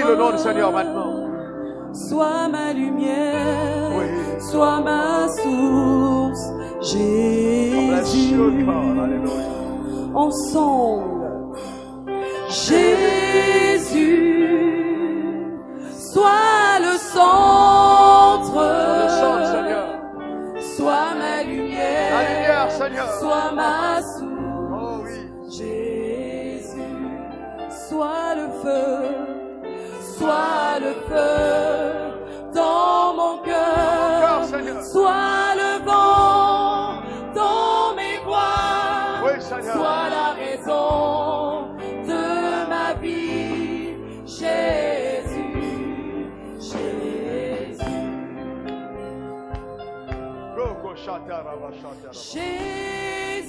Le nom du Seigneur maintenant. Sois ma lumière, Oui. sois ma source, Jésus. Ensemble, Jésus, sois le centre, Seigneur. sois ma lumière, La lumière, Seigneur. sois ma source, Oh oui. Jésus, sois le feu dans mon cœur, sois le vent dans mes voies, Oui, Seigneur. sois la raison de ma vie, Jésus, Jésus.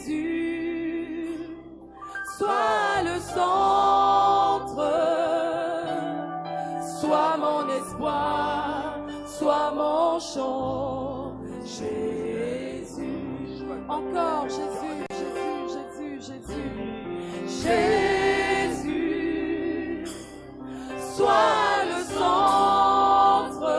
Jésus, sois le centre, sois mon espoir, sois mon chant, Jésus. Encore Jésus, Jésus, Jésus, Jésus. Jésus, sois le centre,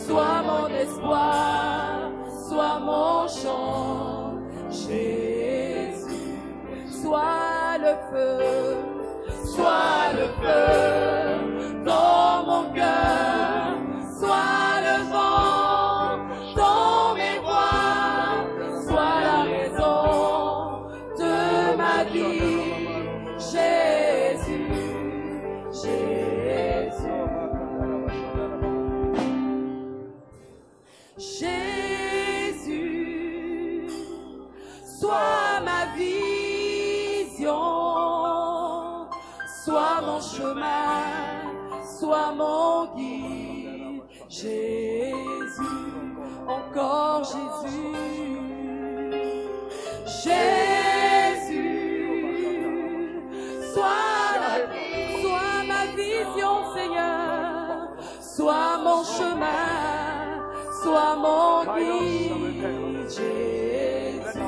sois mon espoir, sois mon chant, Jésus. Sois le feu dans mon cœur, sois le vent dans mes voies, sois la raison de ma vie, Jésus, Jésus. Jésus, sois ma vision, sois mon chemin, sois mon guide, Jésus, encore Jésus, Jésus, sois ma vision, Seigneur, sois mon chemin, sois mon guide, Jésus,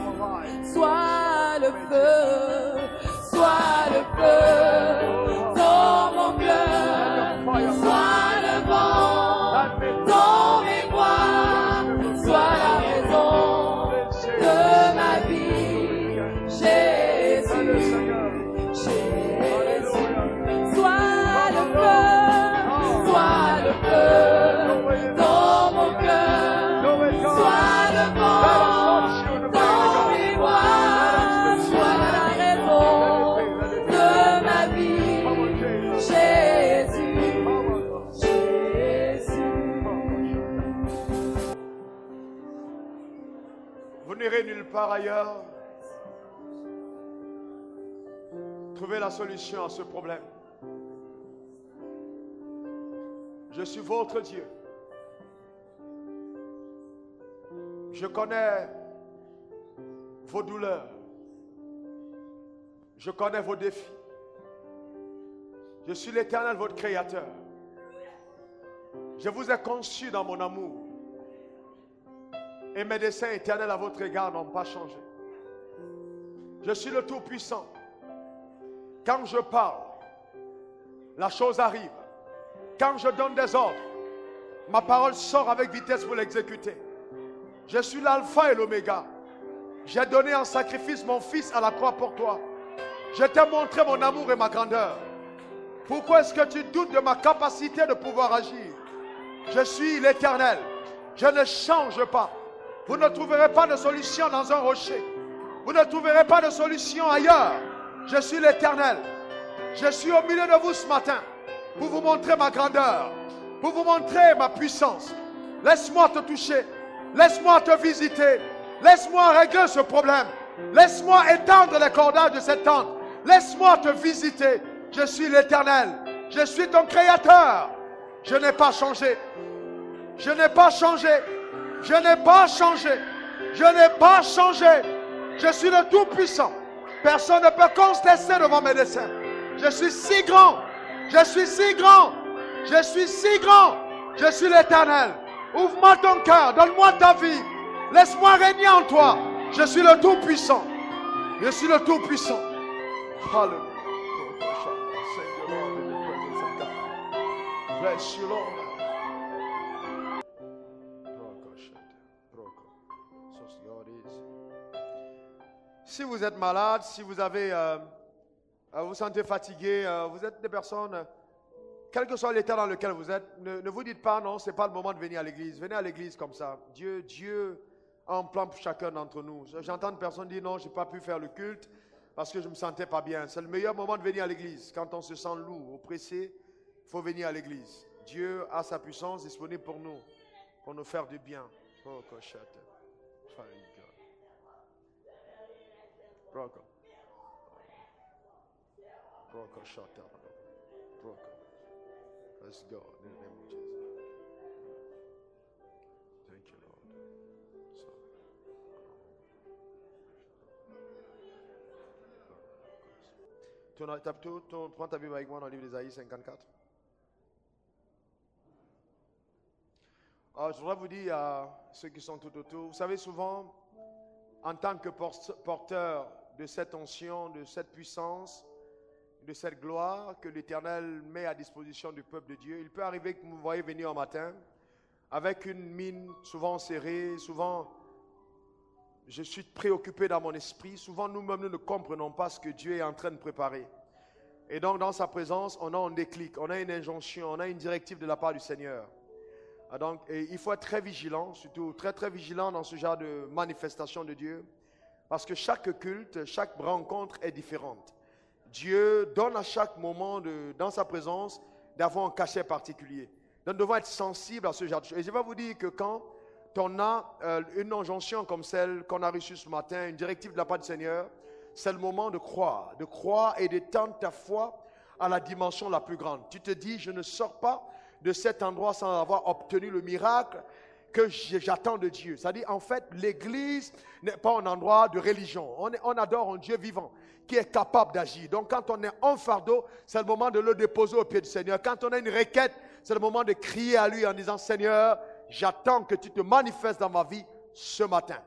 sois le feu dans mon cœur, sois le vent dans mes voies, sois la raison de ma vie, Jésus, Jésus. Sois le feu dans mon cœur, sois le vent dans mes voies, sois la raison de ma vie, Jésus, Jésus. Vous n'irez nulle part ailleurs. Trouvez la solution à ce problème. Je suis votre Dieu. Je connais vos douleurs. Je connais vos défis. Je suis l'Éternel, votre Créateur. Je vous ai conçu dans mon amour. Et mes desseins éternels à votre égard n'ont pas changé. Je suis le Tout-Puissant. Quand je parle, la chose arrive. Quand je donne des ordres, ma parole sort avec vitesse pour l'exécuter. Je suis l'alpha et l'oméga. J'ai donné en sacrifice mon fils à la croix pour toi. Je t'ai montré mon amour et ma grandeur. Pourquoi est-ce que tu doutes de ma capacité de pouvoir agir? Je suis l'Éternel. Je ne change pas. Vous ne trouverez pas de solution dans un rocher. Vous ne trouverez pas de solution ailleurs. Je suis l'Éternel. Je suis au milieu de vous ce matin pour vous montrer ma grandeur, pour vous montrer ma puissance. Laisse-moi te toucher. Laisse-moi te visiter. Laisse-moi régler ce problème. Laisse-moi étendre les cordages de cette tente. Laisse-moi te visiter. Je suis l'Éternel. Je suis ton Créateur. Je n'ai pas changé. Je n'ai pas changé. Je n'ai pas changé. Je n'ai pas changé. Je suis le Tout-Puissant. Personne ne peut contester devant mes desseins. Je suis si grand. Je suis si grand. Je suis si grand. Je suis l'Éternel. Ouvre-moi ton cœur. Donne-moi ta vie. Laisse-moi régner en toi. Je suis le Tout-Puissant. Je suis le Tout-Puissant. Alléluia. Bless you, Lord. Si vous êtes malade, si vous avez, vous vous sentez fatigué, vous êtes des personnes, quel que soit l'état dans lequel vous êtes, ne vous dites pas non, c'est pas le moment de venir à l'église. Venez à l'église comme ça. Dieu a un plan pour chacun d'entre nous. J'entends une personne dire non, j'ai pas pu faire le culte parce que je me sentais pas bien. C'est le meilleur moment de venir à l'église. Quand on se sent lourd, oppressé, il faut venir à l'église. Dieu a sa puissance disponible pour nous faire du bien. Oh, cochette. Broco. Broco, shut down. Broco. Let's go in the name of Jesus. Thank you, Lord. Prends ta Bible avec moi dans le livre d'Ésaïe 54. Alors, je voudrais vous dire à ceux qui sont tout autour, vous savez souvent, en tant que porteur de cette onction, de cette puissance, de cette gloire que l'Éternel met à disposition du peuple de Dieu. Il peut arriver que vous me voyez venir un matin avec une mine souvent serrée, souvent je suis préoccupé dans mon esprit, souvent nous-mêmes nous ne comprenons pas ce que Dieu est en train de préparer. Et donc dans sa présence, on a un déclic, on a une injonction, on a une directive de la part du Seigneur. Donc il faut être très vigilant, surtout très très vigilant dans ce genre de manifestation de Dieu. Parce que chaque culte, chaque rencontre est différente. Dieu donne à chaque moment dans sa présence d'avoir un cachet particulier. Donc nous devons être sensibles à ce genre de choses. Et je vais vous dire que quand on a une injonction comme celle qu'on a reçue ce matin, une directive de la part du Seigneur, c'est le moment de croire et d'étendre ta foi à la dimension la plus grande. Tu te dis, je ne sors pas de cet endroit sans avoir obtenu le miracle que j'attends de Dieu. C'est-à-dire, en fait, l'église n'est pas un endroit de religion. On adore un Dieu vivant qui est capable d'agir. Donc, quand on est en fardeau, c'est le moment de le déposer au pied du Seigneur. Quand on a une requête, c'est le moment de crier à lui en disant, Seigneur, j'attends que tu te manifestes dans ma vie ce matin.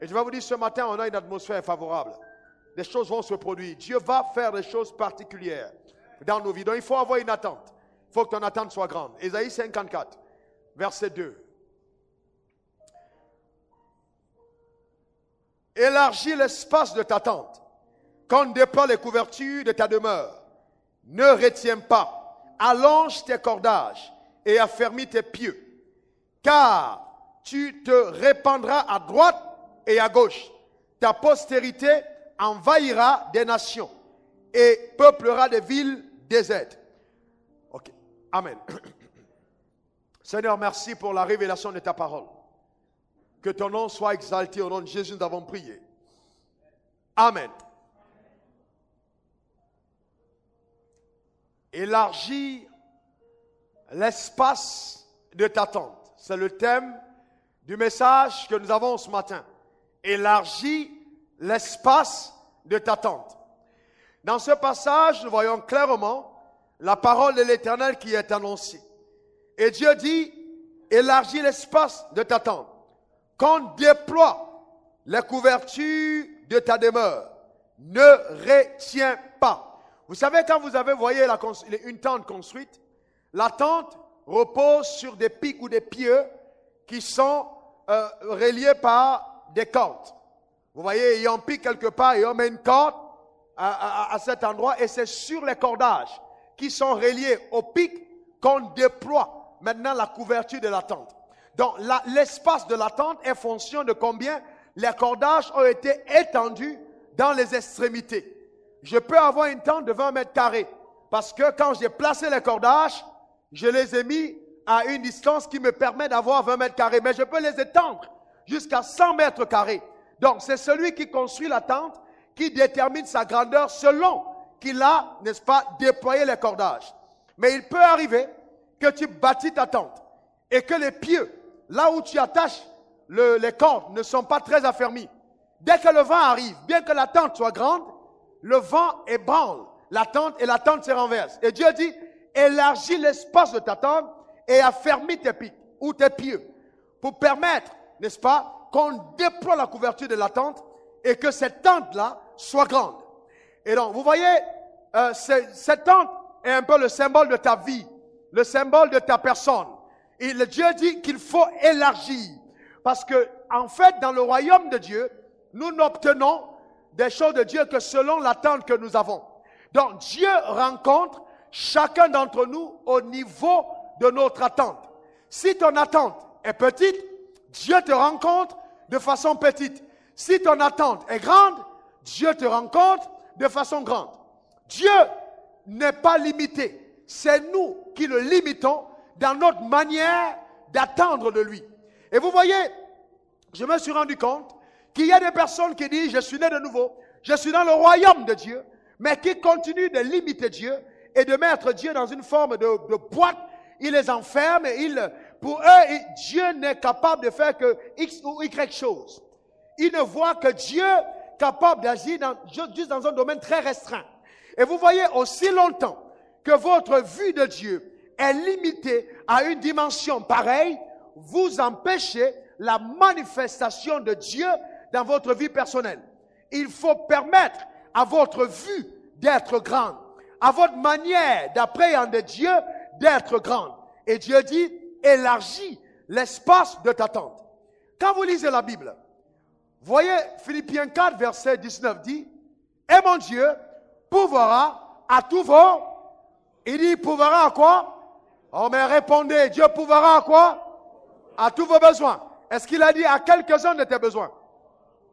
Et je vais vous dire, ce matin, on a une atmosphère favorable. Des choses vont se produire. Dieu va faire des choses particulières dans nos vies. Donc, il faut avoir une attente. Il faut que ton attente soit grande. Ésaïe 54, verset 2. Élargis l'espace de ta tente, qu'on déploie les couvertures de ta demeure. Ne retiens pas, allonge tes cordages et affermis tes pieux, car tu te répandras à droite et à gauche. Ta postérité envahira des nations et peuplera des villes désertes. Ok, amen. Seigneur, merci pour la révélation de ta parole. Que ton nom soit exalté. Au nom de Jésus, nous avons prié. Amen. Élargis l'espace de ta tente. C'est le thème du message que nous avons ce matin. Élargis l'espace de ta tente. Dans ce passage, nous voyons clairement la parole de l'Éternel qui est annoncée. Et Dieu dit, élargis l'espace de ta tente. Qu'on déploie les couvertures de ta demeure. Ne retiens pas. Vous savez, quand vous avez, voyez, une tente construite, la tente repose sur des pics ou des pieux qui sont reliés par des cordes. Vous voyez, il y a un pic quelque part et on met une corde à cet endroit et c'est sur les cordages qui sont reliés au pic qu'on déploie maintenant la couverture de la tente. Donc, l'espace de la tente est fonction de combien les cordages ont été étendus dans les extrémités. Je peux avoir une tente de 20 mètres carrés parce que quand j'ai placé les cordages, je les ai mis à une distance qui me permet d'avoir 20 mètres carrés. Mais je peux les étendre jusqu'à 100 mètres carrés. Donc, c'est celui qui construit la tente qui détermine sa grandeur selon qu'il a, n'est-ce pas, déployé les cordages. Mais il peut arriver que tu bâtis ta tente et que les pieux, là où tu attaches les cordes, ne sont pas très affermis. Dès que le vent arrive, bien que la tente soit grande, le vent ébranle la tente et la tente se renverse. Et Dieu dit, élargis l'espace de ta tente et affermis tes pics ou tes pieux pour permettre, n'est-ce pas, qu'on déploie la couverture de la tente et que cette tente-là soit grande. Et donc, vous voyez, cette tente est un peu le symbole de ta vie. le symbole de ta personne. Et Dieu dit qu'il faut élargir. Parce que, en fait, dans le royaume de Dieu, nous n'obtenons des choses de Dieu que selon l'attente que nous avons. Donc, Dieu rencontre chacun d'entre nous au niveau de notre attente. Si ton attente est petite, Dieu te rencontre de façon petite. Si ton attente est grande, Dieu te rencontre de façon grande. Dieu n'est pas limité. C'est nous qui le limitons dans notre manière d'attendre de lui. Et vous voyez, je me suis rendu compte qu'il y a des personnes qui disent « Je suis né de nouveau, je suis dans le royaume de Dieu », mais qui continuent de limiter Dieu et de mettre Dieu dans une forme de boîte. Ils les enferment et pour eux, Dieu n'est capable de faire que X ou Y chose. Ils ne voient que Dieu capable d'agir juste dans un domaine très restreint. Et vous voyez, aussi longtemps que votre vue de Dieu est limitée à une dimension pareille, vous empêchez la manifestation de Dieu dans votre vie personnelle. Il faut permettre à votre vue d'être grande, à votre manière d'appréhender Dieu d'être grande. Et Dieu dit, élargis l'espace de ta tente. Quand vous lisez la Bible, voyez Philippiens 4, verset 19 dit, et mon Dieu pourvoira à tous vos... Il dit, pourvoira à quoi? Oh, mais répondez, Dieu pourvoira à quoi? À tous vos besoins. Est-ce qu'il a dit à quelques-uns de tes besoins?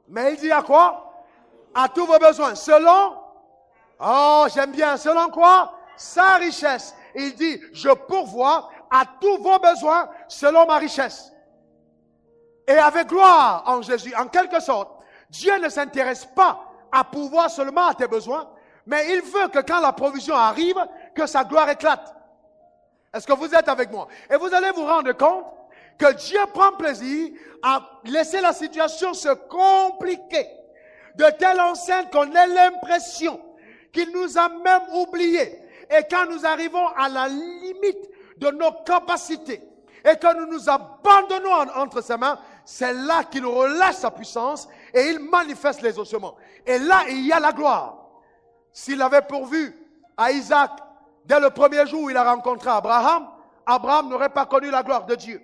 Mais il dit à quoi? À tous vos besoins. Selon, oh, j'aime bien, selon quoi? Sa richesse. Il dit, je pourvois à tous vos besoins selon ma richesse. Et avec gloire en Jésus. En quelque sorte, Dieu ne s'intéresse pas à pourvoir seulement à tes besoins, mais il veut que quand la provision arrive, que sa gloire éclate. Est-ce que vous êtes avec moi? Et vous allez vous rendre compte que Dieu prend plaisir à laisser la situation se compliquer de telle enceinte qu'on ait l'impression qu'il nous a même oubliés. Et quand nous arrivons à la limite de nos capacités et que nous nous abandonnons entre ses mains, c'est là qu'il relâche sa puissance et il manifeste les ossements. Et là, il y a la gloire. S'il avait pourvu à Isaac dès le premier jour où il a rencontré Abraham, Abraham n'aurait pas connu la gloire de Dieu.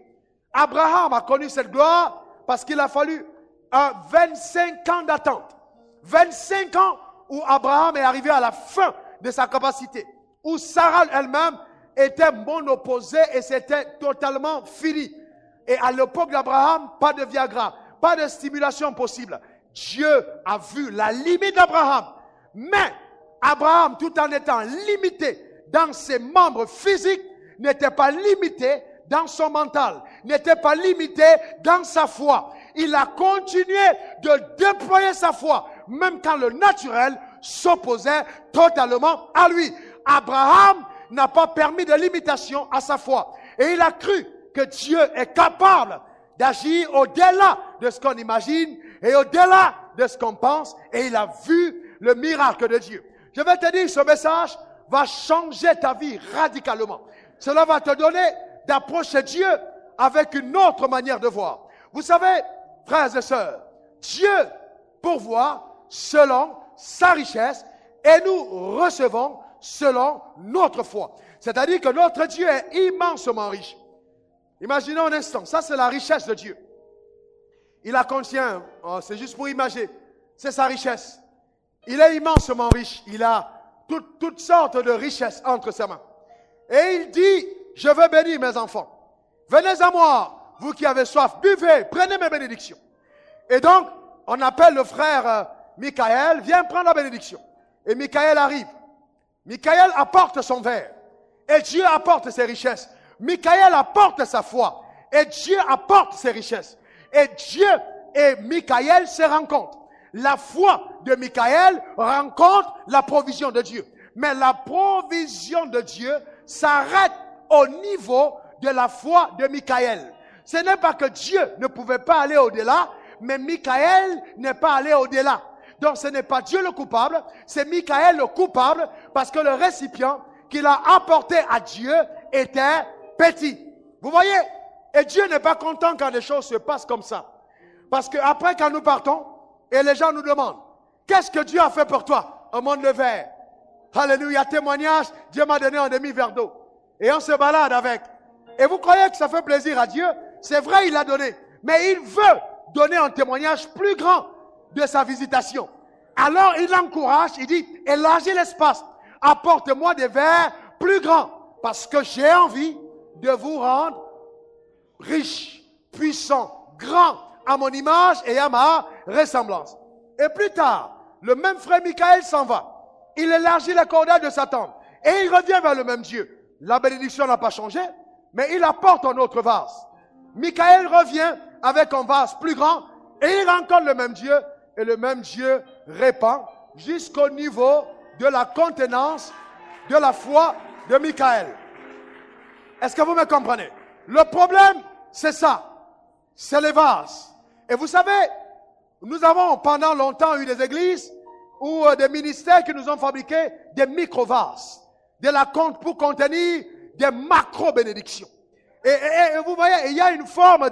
Abraham a connu cette gloire parce qu'il a fallu 25 ans d'attente. 25 ans où Abraham est arrivé à la fin de sa capacité. Où Sarah elle-même était monopposée et c'était totalement fini. Et à l'époque d'Abraham, pas de Viagra, pas de stimulation possible. Dieu a vu la limite d'Abraham. Mais Abraham, tout en étant limité dans ses membres physiques, n'était pas limité dans son mental, n'était pas limité dans sa foi. Il a continué de déployer sa foi, même quand le naturel s'opposait totalement à lui. Abraham n'a pas permis de limitation à sa foi. Et il a cru que Dieu est capable d'agir au-delà de ce qu'on imagine et au-delà de ce qu'on pense. Et il a vu le miracle de Dieu. Je vais te dire, ce message va changer ta vie radicalement. Cela va te donner d'approcher Dieu avec une autre manière de voir. Vous savez, frères et sœurs, Dieu pourvoit selon sa richesse et nous recevons selon notre foi. C'est-à-dire que notre Dieu est immensement riche. Imaginons un instant, ça c'est la richesse de Dieu. Il la contient, oh, c'est juste pour imaginer, c'est sa richesse. Il est immensement riche, il a toutes sortes de richesses entre ses mains. Et il dit, je veux bénir mes enfants. Venez à moi, vous qui avez soif, buvez, prenez mes bénédictions. Et donc, on appelle le frère Michael, viens prendre la bénédiction. Et Michael arrive. Michael apporte son verre. Et Dieu apporte ses richesses. Michael apporte sa foi. Et Dieu apporte ses richesses. Et Dieu et Michael se rencontrent. La foi de Michael rencontre la provision de Dieu. Mais la provision de Dieu s'arrête au niveau de la foi de Michael. Ce n'est pas que Dieu ne pouvait pas aller au-delà, mais Michael n'est pas allé au-delà. Donc ce n'est pas Dieu le coupable, c'est Michael le coupable parce que le récipient qu'il a apporté à Dieu était petit. Vous voyez? Et Dieu n'est pas content quand les choses se passent comme ça. Parce qu'après quand nous partons, et les gens nous demandent, qu'est-ce que Dieu a fait pour toi? Un monde de verre. Alléluia, témoignage, Dieu m'a donné un demi-verre d'eau. et on se balade avec. Et vous croyez que ça fait plaisir à Dieu? C'est vrai, il a donné. Mais il veut donner un témoignage plus grand de sa visitation. Alors il encourage, il dit, élargis l'espace. Apporte-moi des verres plus grands. Parce que j'ai envie de vous rendre riche, puissant, grand, à mon image et à ma ressemblance. Et plus tard, le même frère Michaël s'en va. Il élargit la cordale de sa tente. Et il revient vers le même Dieu. La bénédiction n'a pas changé, mais il apporte un autre vase. Michaël revient avec un vase plus grand et il rencontre le même Dieu. Et le même Dieu répand jusqu'au niveau de la contenance de la foi de Michaël. Est-ce que vous me comprenez? Le problème, c'est ça. C'est les vases. Et vous savez, nous avons pendant longtemps eu des églises ou des ministères qui nous ont fabriqué des micro-vases. Pour contenir des macro-bénédictions. Et vous voyez, il y a une forme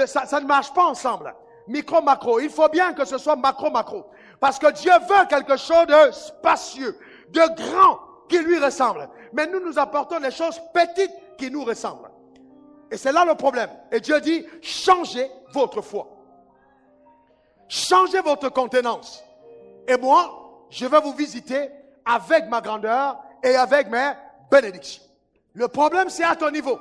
ça ne marche pas ensemble. Micro-macro. Il faut bien que ce soit macro-macro. Parce que Dieu veut quelque chose de spacieux, de grand, qui lui ressemble. Mais nous apportons des choses petites qui nous ressemblent. Et c'est là le problème. Et Dieu dit, changez votre foi. Changez votre contenance. Et moi, je vais vous visiter avec ma grandeur et avec mes bénédictions. Le problème, c'est à ton niveau.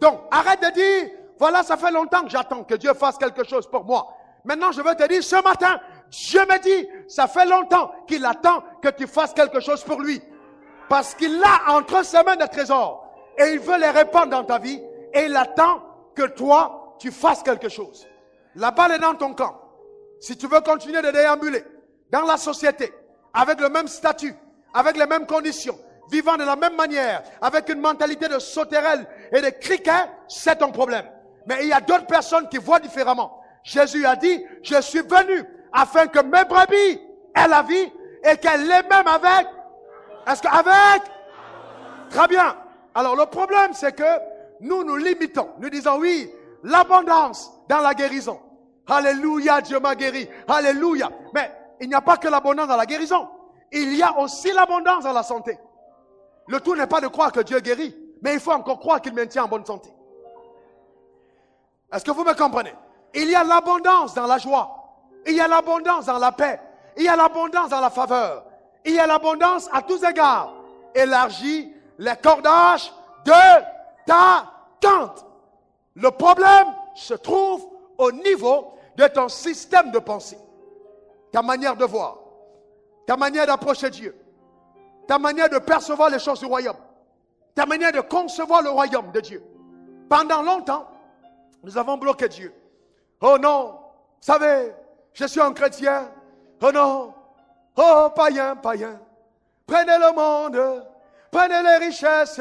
Donc, arrête de dire, voilà, ça fait longtemps que j'attends que Dieu fasse quelque chose pour moi. Maintenant, je veux te dire, ce matin, Dieu me dit, ça fait longtemps qu'il attend que tu fasses quelque chose pour lui. Parce qu'il a entre ses mains des trésors. Et il veut les répandre dans ta vie. Et il attend que toi, tu fasses quelque chose. La balle est dans ton camp. Si tu veux continuer de déambuler dans la société, avec le même statut, avec les mêmes conditions, vivant de la même manière, avec une mentalité de sauterelle et de criquet, c'est ton problème. Mais il y a d'autres personnes qui voient différemment. Jésus a dit, je suis venu afin que mes brebis aient la vie et qu'elles l'aient même avec. Est-ce qu'avec? Très bien. Alors le problème, c'est que nous limitons. Nous disons oui, l'abondance dans la guérison. Alléluia, Dieu m'a guéri. Alléluia. Mais il n'y a pas que l'abondance dans la guérison. Il y a aussi l'abondance dans la santé. Le tout n'est pas de croire que Dieu guérit, mais il faut encore croire qu'il maintient en bonne santé. Est-ce que vous me comprenez? Il y a l'abondance dans la joie. Il y a l'abondance dans la paix. Il y a l'abondance dans la faveur. Il y a l'abondance à tous égards. Élargis les cordages de ta tente. Le problème se trouve au niveau de ton système de pensée. Ta manière de voir. Ta manière d'approcher Dieu. Ta manière de percevoir les choses du royaume. Ta manière de concevoir le royaume de Dieu. Pendant longtemps, nous avons bloqué Dieu. Oh non, vous savez, je suis un chrétien. Oh non, oh païen, païen. Prenez le monde, prenez les richesses,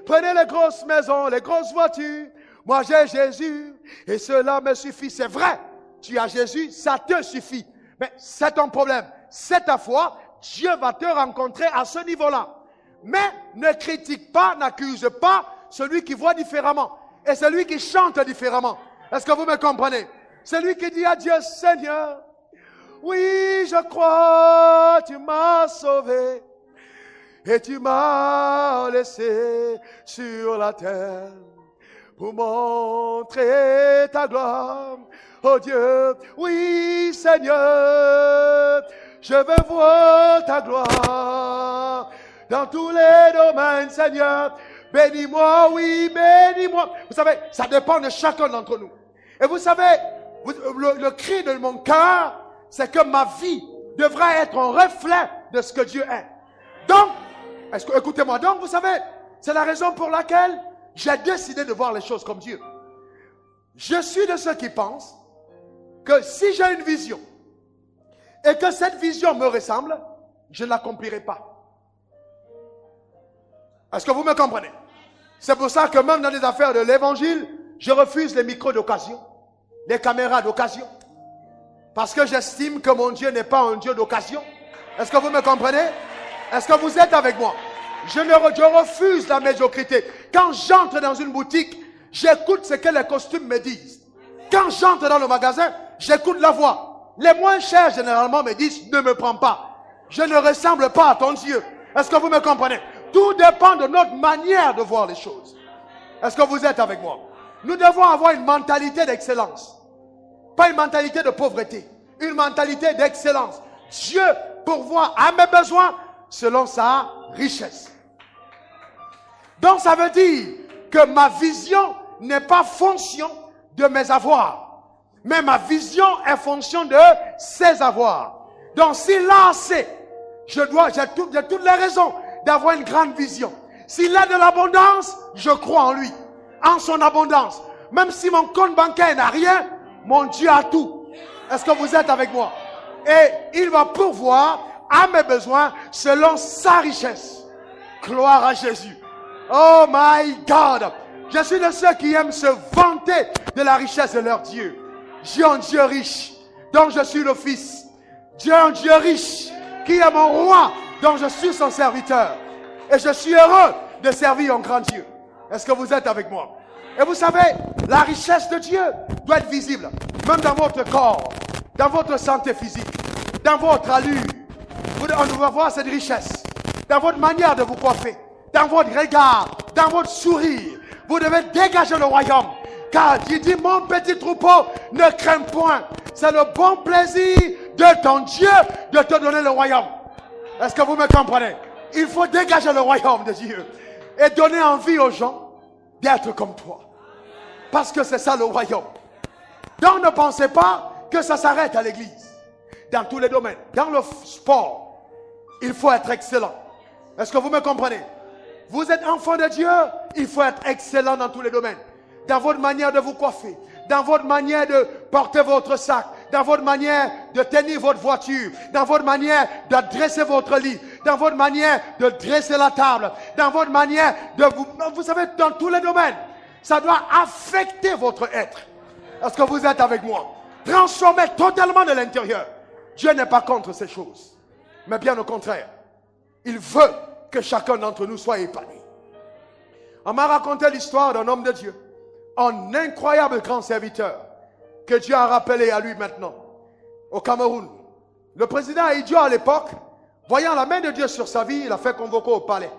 prenez les grosses maisons, les grosses voitures. Moi j'ai Jésus et cela me suffit. C'est vrai, tu as Jésus, ça te suffit. Mais c'est ton problème, c'est ta foi. Dieu va te rencontrer à ce niveau-là. Mais ne critique pas, n'accuse pas celui qui voit différemment et celui qui chante différemment. Est-ce que vous me comprenez? Celui qui dit à Dieu, Seigneur, oui, je crois, tu m'as sauvé et tu m'as laissé sur la terre pour montrer ta gloire. Oh Dieu, oui, Seigneur, je veux voir ta gloire dans tous les domaines, Seigneur. Bénis-moi, oui, bénis-moi. Vous savez, ça dépend de chacun d'entre nous. Et vous savez, le cri de mon cœur, c'est que ma vie devrait être un reflet de ce que Dieu est. Donc, écoutez-moi, donc vous savez, c'est la raison pour laquelle j'ai décidé de voir les choses comme Dieu. Je suis de ceux qui pensent que si j'ai une vision et que cette vision me ressemble, je ne l'accomplirai pas. Est-ce que vous me comprenez? C'est pour ça que même dans les affaires de l'évangile, je refuse les micros d'occasion, les caméras d'occasion. Parce que j'estime que mon Dieu n'est pas un Dieu d'occasion. Est-ce que vous me comprenez? Est-ce que vous êtes avec moi? Je refuse la médiocrité. Quand j'entre dans une boutique, j'écoute ce que les costumes me disent. Quand j'entre dans le magasin, j'écoute la voix. Les moins chers, généralement, me disent, ne me prends pas. Je ne ressemble pas à ton Dieu. Est-ce que vous me comprenez? Tout Tout dépend de notre manière de voir les choses. Est-ce que vous êtes avec moi? Nous devons avoir une mentalité d'excellence. Pas une mentalité de pauvreté. Une mentalité d'excellence. Dieu pourvoit à mes besoins selon sa richesse. Donc ça veut dire que ma vision n'est pas fonction de mes avoirs. Mais ma vision est fonction de ses avoirs. Donc s'il a assez, j'ai toutes les raisons d'avoir une grande vision. S'il a de l'abondance, je crois en lui, en son abondance. Même si mon compte bancaire n'a rien, mon Dieu a tout. Est-ce que vous êtes avec moi? Et il va pourvoir à mes besoins selon sa richesse. Gloire à Jésus. Oh my God. Je suis de ceux qui aiment se vanter de la richesse de leur Dieu. J'ai un Dieu riche, dont je suis le fils. Dieu un Dieu riche, qui est mon roi, dont je suis son serviteur. Et je suis heureux de servir un grand Dieu. Est-ce que vous êtes avec moi? Et vous savez, la richesse de Dieu doit être visible, même dans votre corps, dans votre santé physique, dans votre allure. On doit voir cette richesse, dans votre manière de vous coiffer, dans votre regard, dans votre sourire. Vous devez dégager le royaume. Car il dit, mon petit troupeau, ne crains point. C'est le bon plaisir de ton Dieu de te donner le royaume. Est-ce que vous me comprenez? Il faut dégager le royaume de Dieu et donner envie aux gens d'être comme toi. Parce que c'est ça le royaume. Donc ne pensez pas que ça s'arrête à l'église. Dans tous les domaines. Dans le sport, il faut être excellent. Est-ce que vous me comprenez? Vous êtes enfant de Dieu, il faut être excellent dans tous les domaines. Dans votre manière de vous coiffer, dans votre manière de porter votre sac, dans votre manière de tenir votre voiture, dans votre manière de dresser votre lit, dans votre manière de dresser la table, dans votre manière de vous savez, dans tous les domaines. Ça doit affecter votre être. Est-ce que vous êtes avec moi? Transformer totalement de l'intérieur. Dieu n'est pas contre ces choses, mais bien au contraire. Il veut que chacun d'entre nous soit épanoui. On m'a raconté l'histoire d'un homme de Dieu, un incroyable grand serviteur que Dieu a rappelé à lui maintenant au Cameroun. Le président Idiot à l'époque, voyant la main de Dieu sur sa vie, il a fait convoquer au palais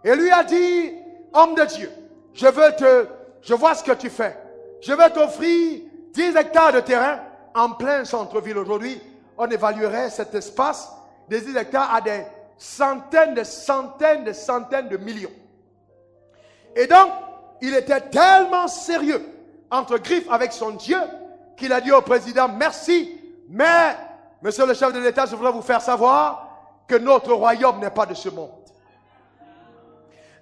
et lui a dit, homme de Dieu, je vois ce que tu fais, je vais t'offrir 10 hectares de terrain en plein centre-ville. Aujourd'hui, on évaluerait cet espace des 10 hectares à des centaines de millions. Et donc, il était tellement sérieux, entre griffes avec son Dieu, qu'il a dit au président, merci, mais, monsieur le chef de l'État, je voudrais vous faire savoir que notre royaume n'est pas de ce monde.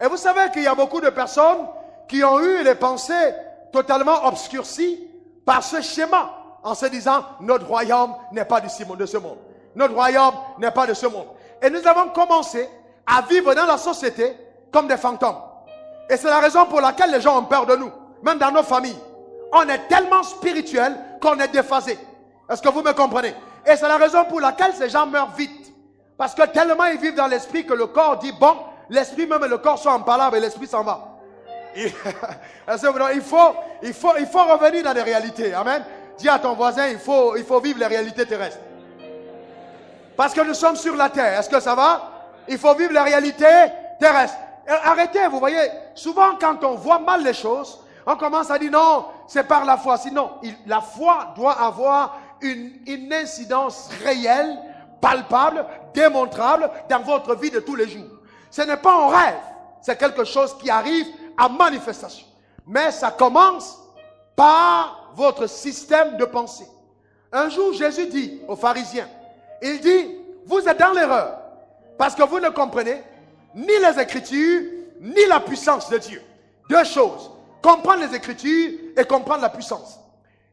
Et vous savez qu'il y a beaucoup de personnes qui ont eu les pensées totalement obscurcies par ce schéma, en se disant, notre royaume n'est pas de ce monde. Notre royaume n'est pas de ce monde. Et nous avons commencé à vivre dans la société comme des fantômes. Et c'est la raison pour laquelle les gens ont peur de nous. Même dans nos familles. On est tellement spirituel qu'on est déphasé. Est-ce que vous me comprenez? Et c'est la raison pour laquelle ces gens meurent vite. Parce que tellement ils vivent dans l'esprit que le corps dit, bon, l'esprit même et le corps sont en palabre et l'esprit s'en va. Il faut revenir dans les réalités. Amen. Dis à ton voisin, il faut vivre les réalités terrestres. Parce que nous sommes sur la terre. Est-ce que ça va? Il faut vivre les réalités terrestres. Arrêtez, vous voyez, souvent quand on voit mal les choses, on commence à dire non, c'est par la foi. Sinon, la foi doit avoir une incidence réelle, palpable, démontrable dans votre vie de tous les jours. Ce n'est pas un rêve, c'est quelque chose qui arrive à manifestation. Mais ça commence par votre système de pensée. Un jour, Jésus dit aux pharisiens, il dit, vous êtes dans l'erreur parce que vous ne comprenez ni les Écritures, ni la puissance de Dieu. Deux choses, comprendre les Écritures et comprendre la puissance.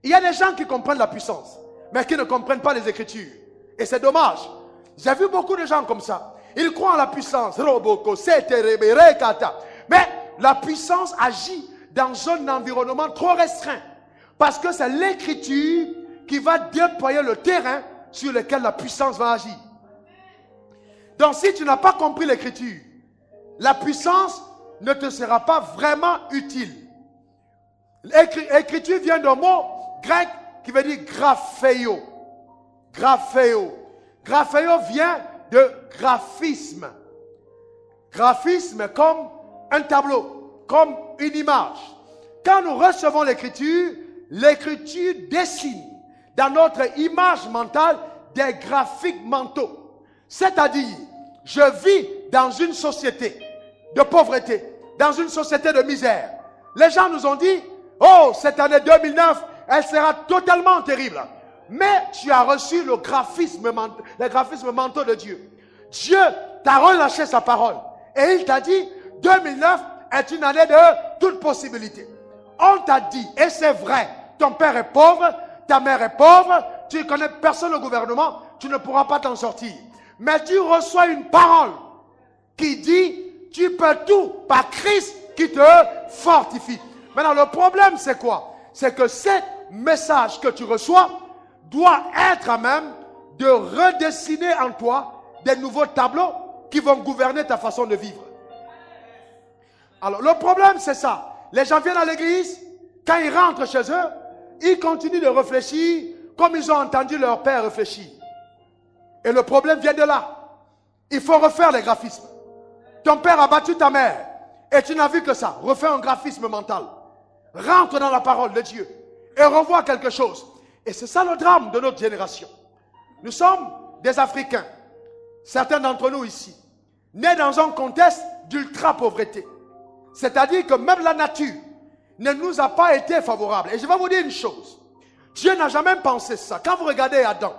Il y a des gens qui comprennent la puissance, mais qui ne comprennent pas les Écritures. Et c'est dommage. J'ai vu beaucoup de gens comme ça. Ils croient en la puissance. Mais la puissance agit dans un environnement trop restreint. Parce que c'est l'Écriture qui va déployer le terrain sur lequel la puissance va agir. Donc si tu n'as pas compris l'Écriture, la puissance ne te sera pas vraiment utile. L'écriture vient d'un mot grec qui veut dire graphéo. Graphéo. Graphéo vient de graphisme. Graphisme comme un tableau, comme une image. Quand nous recevons l'écriture dessine dans notre image mentale des graphiques mentaux. C'est-à-dire, je vis dans une société de pauvreté, dans une société de misère. Les gens nous ont dit, oh, cette année 2009, elle sera totalement terrible. Mais tu as reçu les graphismes mentaux de Dieu. Dieu t'a relâché sa parole. Et il t'a dit, 2009 est une année de toute possibilité. On t'a dit, et c'est vrai, ton père est pauvre, ta mère est pauvre, tu ne connais personne au gouvernement, tu ne pourras pas t'en sortir. Mais tu reçois une parole qui dit, tu peux tout par Christ qui te fortifie. Maintenant, le problème, c'est quoi? C'est que ce message que tu reçois doit être à même de redessiner en toi des nouveaux tableaux qui vont gouverner ta façon de vivre. Alors, le problème, c'est ça. Les gens viennent à l'église, quand ils rentrent chez eux, ils continuent de réfléchir comme ils ont entendu leur père réfléchir. Et le problème vient de là. Il faut refaire les graphismes. Ton père a battu ta mère et tu n'as vu que ça. Refais un graphisme mental. Rentre dans la parole de Dieu et revois quelque chose. Et c'est ça le drame de notre génération. Nous sommes des Africains, certains d'entre nous ici, nés dans un contexte d'ultra-pauvreté. C'est-à-dire que même la nature ne nous a pas été favorable. Et je vais vous dire une chose. Dieu n'a jamais pensé ça. Quand vous regardez Adam,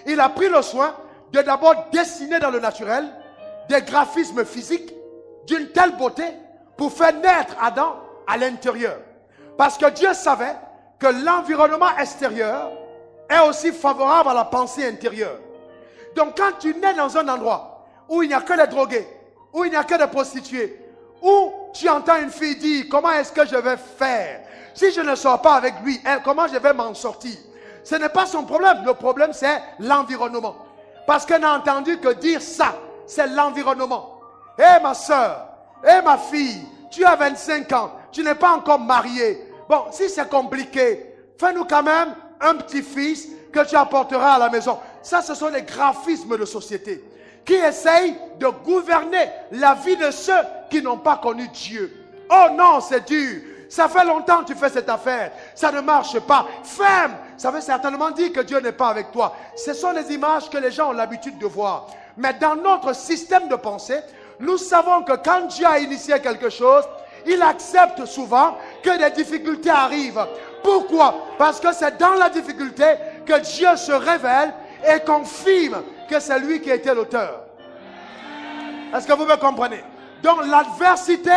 il a pris le soin de d'abord dessiner dans le naturel des graphismes physiques d'une telle beauté pour faire naître Adam à l'intérieur. Parce que Dieu savait que l'environnement extérieur est aussi favorable à la pensée intérieure. Donc quand tu nais dans un endroit où il n'y a que des drogués, où il n'y a que des prostituées, où tu entends une fille dire, comment est-ce que je vais faire? Si je ne sors pas avec lui, comment je vais m'en sortir? Ce n'est pas son problème. Le problème, c'est l'environnement. Parce qu'elle n'a entendu que dire ça, c'est l'environnement. Hé ma soeur, hé ma fille, tu as 25 ans, tu n'es pas encore mariée. Bon, si c'est compliqué, fais-nous quand même un petit-fils que tu apporteras à la maison. Ça, ce sont les graphismes de société qui essayent de gouverner la vie de ceux qui n'ont pas connu Dieu. Oh non, c'est dur. Ça fait longtemps que tu fais cette affaire. Ça ne marche pas. Ferme. Ça veut certainement dire que Dieu n'est pas avec toi. Ce sont les images que les gens ont l'habitude de voir. Mais dans notre système de pensée, nous savons que quand Dieu a initié quelque chose, il accepte souvent que des difficultés arrivent. Pourquoi? Parce que c'est dans la difficulté que Dieu se révèle et confirme que c'est lui qui a été l'auteur. Est-ce que vous me comprenez? Donc l'adversité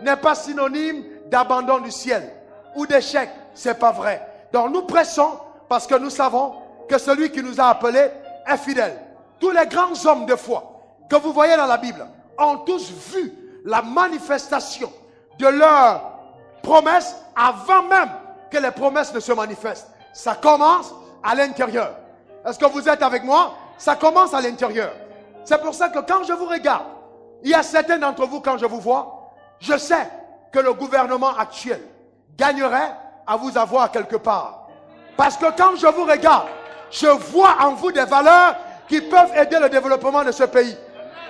n'est pas synonyme d'abandon du ciel ou d'échec. C'est pas vrai. Donc nous pressons parce que nous savons que celui qui nous a appelés est fidèle. Tous les grands hommes de foi que vous voyez dans la Bible ont tous vu la manifestation de leurs promesses avant même que les promesses ne se manifestent. Ça commence à l'intérieur. Est-ce que vous êtes avec moi? Ça commence à l'intérieur. C'est pour ça que quand je vous regarde, il y a certains d'entre vous, quand je vous vois, je sais que le gouvernement actuel gagnerait à vous avoir quelque part. Parce que quand je vous regarde, je vois en vous des valeurs qui peuvent aider le développement de ce pays.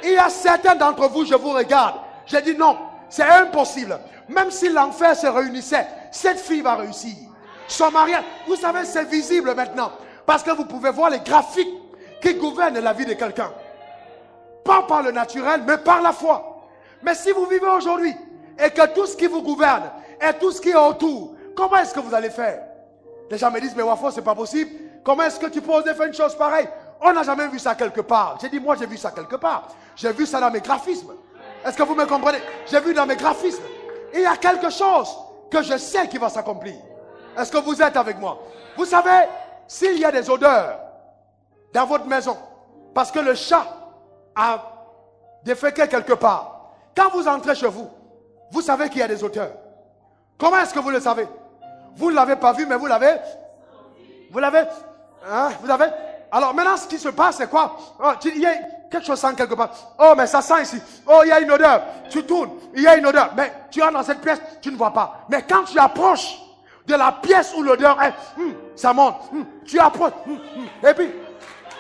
Il y a certains d'entre vous, je vous regarde, je dis non, c'est impossible. Même si l'enfer se réunissait, cette fille va réussir. Son mariage, vous savez, c'est visible maintenant. Parce que vous pouvez voir les graphiques qui gouvernent la vie de quelqu'un. Pas par le naturel, mais par la foi. Mais si vous vivez aujourd'hui et que tout ce qui vous gouverne et tout ce qui est autour, comment est-ce que vous allez faire? Les gens me disent, mais Wafo, c'est pas possible. Comment est-ce que tu peux oser faire une chose pareille? On n'a jamais vu ça quelque part. J'ai dit, moi j'ai vu ça quelque part. J'ai vu ça dans mes graphismes. Est-ce que vous me comprenez? J'ai vu dans mes graphismes. Il y a quelque chose que je sais qui va s'accomplir. Est-ce que vous êtes avec moi? Vous savez, s'il y a des odeurs dans votre maison, parce que le chat a déféqué quelque part, quand vous entrez chez vous, vous savez qu'il y a des odeurs. Comment est-ce que vous le savez? Vous ne l'avez pas vu, mais vous l'avez. Vous l'avez. Hein? Vous avez. Alors maintenant, ce qui se passe, c'est quoi? Oh, il y a quelque chose sent quelque part. Oh, mais ça sent ici. Oh, il y a une odeur. Tu tournes, il y a une odeur. Mais tu es dans cette pièce, tu ne vois pas. Mais quand tu approches de la pièce où l'odeur est, ça monte. Tu approches. Et puis,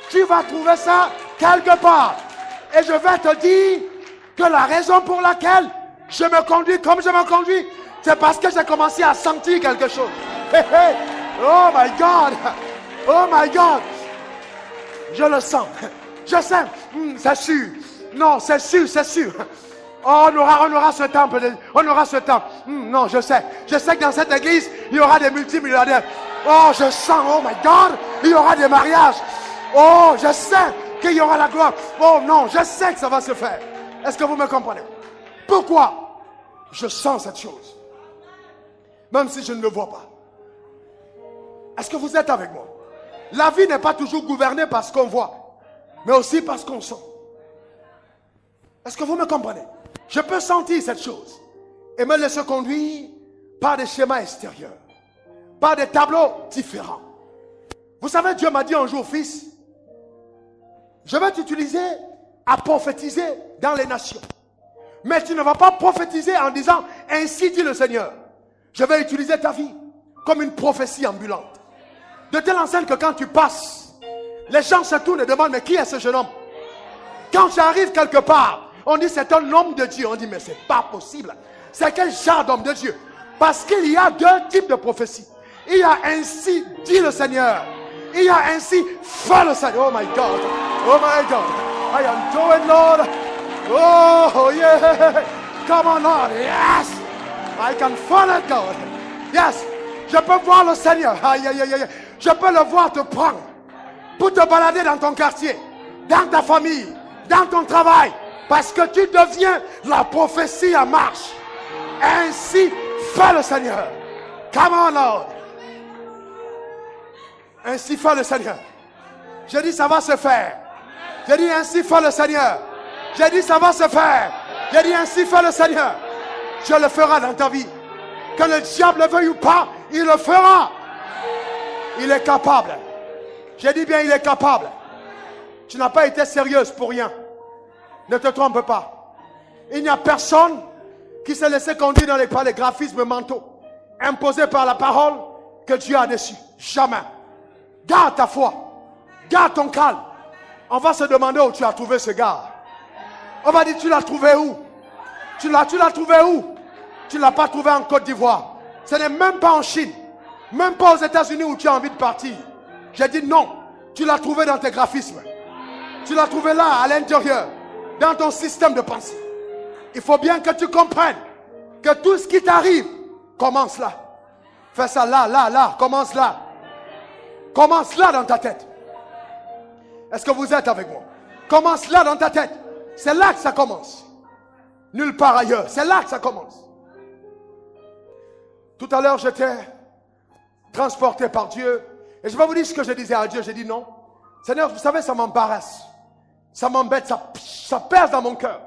tu vas trouver ça quelque part. Et je vais te dire que la raison pour laquelle je me conduis comme je me conduis, c'est parce que j'ai commencé à sentir quelque chose. Hey, hey. Oh my God! Oh my God! Je le sens. Je sais. C'est sûr. Non, c'est sûr, c'est sûr. Oh, on aura ce temple. On aura ce temple. Non, je sais. Je sais que dans cette église, il y aura des multimillionnaires. Oh, je sens. Oh my God. Il y aura des mariages. Oh, je sais qu'il y aura la gloire. Oh non, je sais que ça va se faire. Est-ce que vous me comprenez? Pourquoi? Je sens cette chose. Même si je ne le vois pas. Est-ce que vous êtes avec moi? La vie n'est pas toujours gouvernée par ce qu'on voit, mais aussi par ce qu'on sent. Est-ce que vous me comprenez? Je peux sentir cette chose et me laisser conduire par des schémas extérieurs, par des tableaux différents. Vous savez, Dieu m'a dit un jour, fils, je vais t'utiliser à prophétiser dans les nations. Mais tu ne vas pas prophétiser en disant, ainsi dit le Seigneur. Je vais utiliser ta vie comme une prophétie ambulante. De telle enseigne que quand tu passes, les gens se tournent et demandent, mais qui est ce jeune homme? Quand tu arrives quelque part, on dit c'est un homme de Dieu. On dit mais c'est pas possible. C'est quel genre d'homme de Dieu? Parce qu'il y a deux types de prophéties. Il y a ainsi dit le Seigneur. Il y a ainsi fait le Seigneur. Oh my God. Oh my God. I am doing Lord. Oh yeah. Come on Lord. Yes. I can follow God. Yes. Je peux voir le Seigneur. Aïe, aïe, aïe, aïe. Je peux le voir te prendre pour te balader dans ton quartier, dans ta famille, dans ton travail. Parce que tu deviens la prophétie en marche. Ainsi fait le Seigneur. Come on, Lord. Ainsi fait le Seigneur. J'ai dit ça va se faire. J'ai dit ainsi fait le Seigneur. J'ai dit ça va se faire. J'ai dit ainsi fait le Seigneur. Je le ferai dans ta vie. Que le diable le veuille ou pas, il le fera. Il est capable. J'ai dit bien, il est capable. Tu n'as pas été sérieuse pour rien. Ne te trompe pas. Il n'y a personne qui s'est laissé conduire par les graphismes mentaux imposés par la parole que Dieu a dessus. Jamais. Garde ta foi. Garde ton calme. On va se demander où tu as trouvé ce gars. On va dire, tu l'as trouvé où? Tu l'as trouvé où? Tu ne l'as pas trouvé en Côte d'Ivoire. Ce n'est même pas en Chine. Même pas aux États-Unis où tu as envie de partir. J'ai dit non. Tu l'as trouvé dans tes graphismes. Tu l'as trouvé là, à l'intérieur. Dans ton système de pensée. Il faut bien que tu comprennes que tout ce qui t'arrive commence là. Fais ça là, là, là. Commence là. Commence là dans ta tête. Est-ce que vous êtes avec moi? Commence là dans ta tête. C'est là que ça commence. Nulle part ailleurs. C'est là que ça commence. Tout à l'heure, j'étais transporté par Dieu. Et je vais vous dire ce que je disais à Dieu. J'ai dit non. Seigneur, vous savez, ça m'embarrasse. Ça m'embête, ça perce dans mon cœur.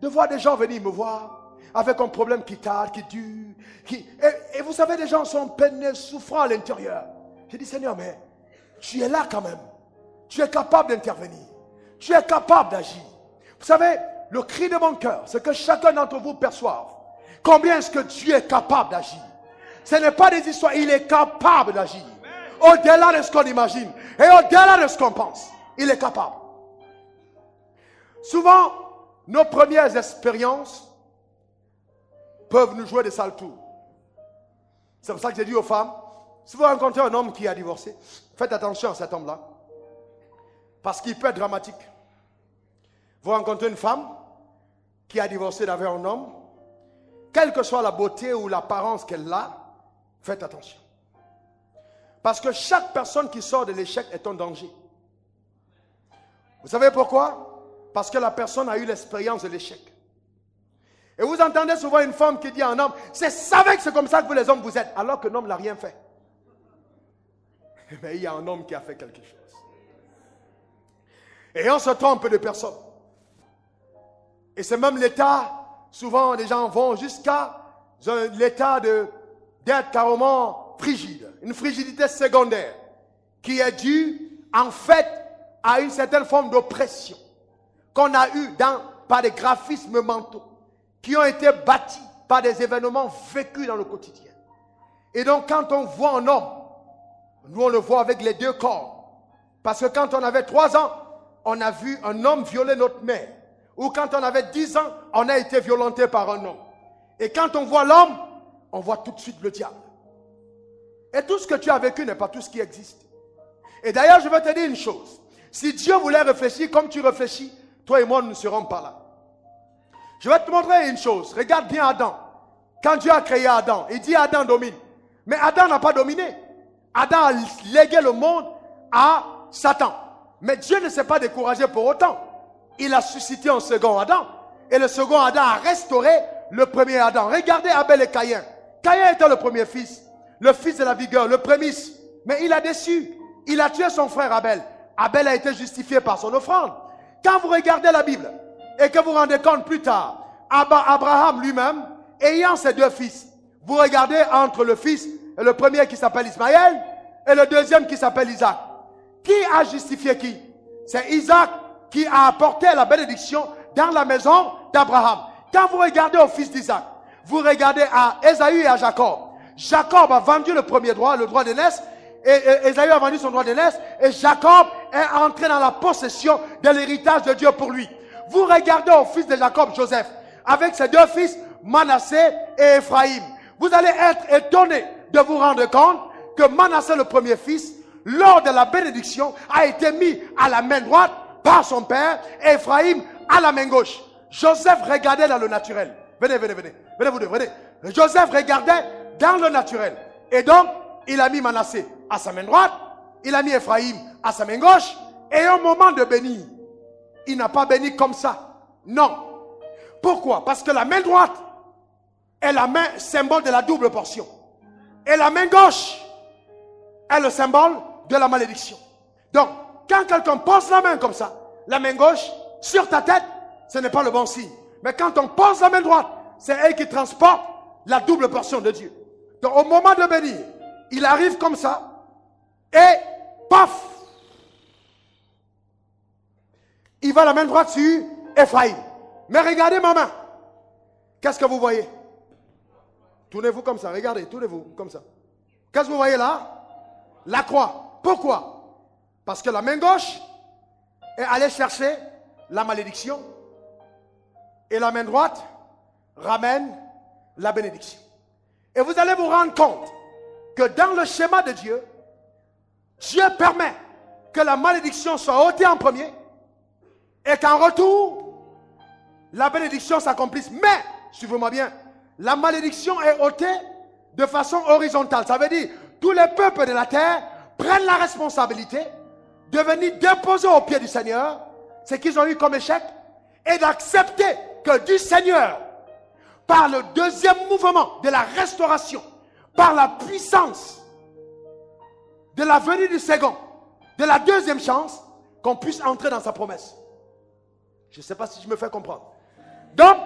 De voir des gens venir me voir avec un problème qui tarde, qui dure. Et vous savez, des gens sont peinés, souffrants à l'intérieur. J'ai dit, Seigneur, mais tu es là quand même. Tu es capable d'intervenir. Tu es capable d'agir. Vous savez, le cri de mon cœur, c'est que chacun d'entre vous perçoive combien est-ce que Dieu est capable d'agir. Ce n'est pas des histoires, il est capable d'agir. Au-delà de ce qu'on imagine et au-delà de ce qu'on pense. Il est capable. Souvent, nos premières expériences peuvent nous jouer des sales tours. C'est pour ça que j'ai dit aux femmes, si vous rencontrez un homme qui a divorcé, faites attention à cet homme-là. Parce qu'il peut être dramatique. Vous rencontrez une femme qui a divorcé d'avec un homme, quelle que soit la beauté ou l'apparence qu'elle a, faites attention. Parce que chaque personne qui sort de l'échec est un danger. Vous savez pourquoi? Parce que la personne a eu l'expérience de l'échec. Et vous entendez souvent une femme qui dit à un homme, c'est savez que c'est comme ça que vous les hommes vous êtes, alors que l'homme n'a rien fait. Mais il y a un homme qui a fait quelque chose. Et on se trompe de personnes. Et c'est même l'état, souvent les gens vont jusqu'à l'état d'être carrément frigide. Une frigidité secondaire qui est due en fait à une certaine forme d'oppression qu'on a eue par des graphismes mentaux qui ont été bâtis par des événements vécus dans le quotidien. Et donc quand on voit un homme, nous on le voit avec les deux corps. Parce que quand on avait 3 ans, on a vu un homme violer notre mère. ou quand on avait 10 ans, on a été violenté par un homme. Et quand on voit l'homme, on voit tout de suite le diable. Et tout ce que tu as vécu n'est pas tout ce qui existe. Et d'ailleurs, je vais te dire une chose. Si Dieu voulait réfléchir comme tu réfléchis, toi et moi, nous ne serons pas là. Je vais te montrer une chose. Regarde bien Adam. Quand Dieu a créé Adam, il dit Adam domine. Mais Adam n'a pas dominé. Adam a légué le monde à Satan. Mais Dieu ne s'est pas découragé pour autant. Il a suscité un second Adam. Et le second Adam a restauré le premier Adam. Regardez Abel et Caïn. Caïn était le premier fils. Le fils de la vigueur, le prémisse. Mais il a déçu. Il a tué son frère Abel. Abel a été justifié par son offrande. Quand vous regardez la Bible et que vous vous rendez compte plus tard, Abraham lui-même, ayant ses 2 fils, vous regardez entre le fils, le premier qui s'appelle Ismaël et le deuxième qui s'appelle Isaac. Qui a justifié qui? C'est Isaac qui a apporté la bénédiction dans la maison d'Abraham. Quand vous regardez au fils d'Isaac, vous regardez à Ésaü et à Jacob. Jacob a vendu le premier droit, le droit d'aînesse, et Ésaü a vendu son droit d'aînesse, et Jacob est entré dans la possession de l'héritage de Dieu pour lui. Vous regardez au fils de Jacob, Joseph, avec ses 2 fils, Manassé et Ephraïm. Vous allez être étonné de vous rendre compte que Manassé, le premier fils, lors de la bénédiction, a été mis à la main droite par son père, et Ephraïm à la main gauche. Joseph regardait dans le naturel. Venez, vous deux, venez. Joseph regardait dans le naturel. Et donc, il a mis Manassé à sa main droite, il a mis Ephraïm à sa main gauche, et au moment de bénir, il n'a pas béni comme ça. Non. Pourquoi? Parce que la main droite est la main symbole de la double portion. Et la main gauche est le symbole de la malédiction. Donc, quand quelqu'un pose la main comme ça, la main gauche, sur ta tête, ce n'est pas le bon signe. Mais quand on pose la main droite, c'est elle qui transporte la double portion de Dieu. Donc, au moment de bénir, il arrive comme ça, et paf, il va la main droite sur Ephraïm. Mais regardez ma main. Qu'est-ce que vous voyez? Tournez-vous comme ça, regardez, tournez-vous comme ça. Qu'est-ce que vous voyez là? La croix. Pourquoi? Parce que la main gauche est allée chercher la malédiction et la main droite ramène la bénédiction. Et vous allez vous rendre compte que dans le schéma de Dieu, Dieu permet que la malédiction soit ôtée en premier et qu'en retour, la bénédiction s'accomplisse. Mais, suivez-moi bien, la malédiction est ôtée de façon horizontale. Ça veut dire, tous les peuples de la terre prennent la responsabilité de venir déposer au pied du Seigneur ce qu'ils ont eu comme échec et d'accepter que du Seigneur, par le deuxième mouvement de la restauration, par la puissance de la venue du second, de la deuxième chance, qu'on puisse entrer dans sa promesse. Je ne sais pas si je me fais comprendre. Donc,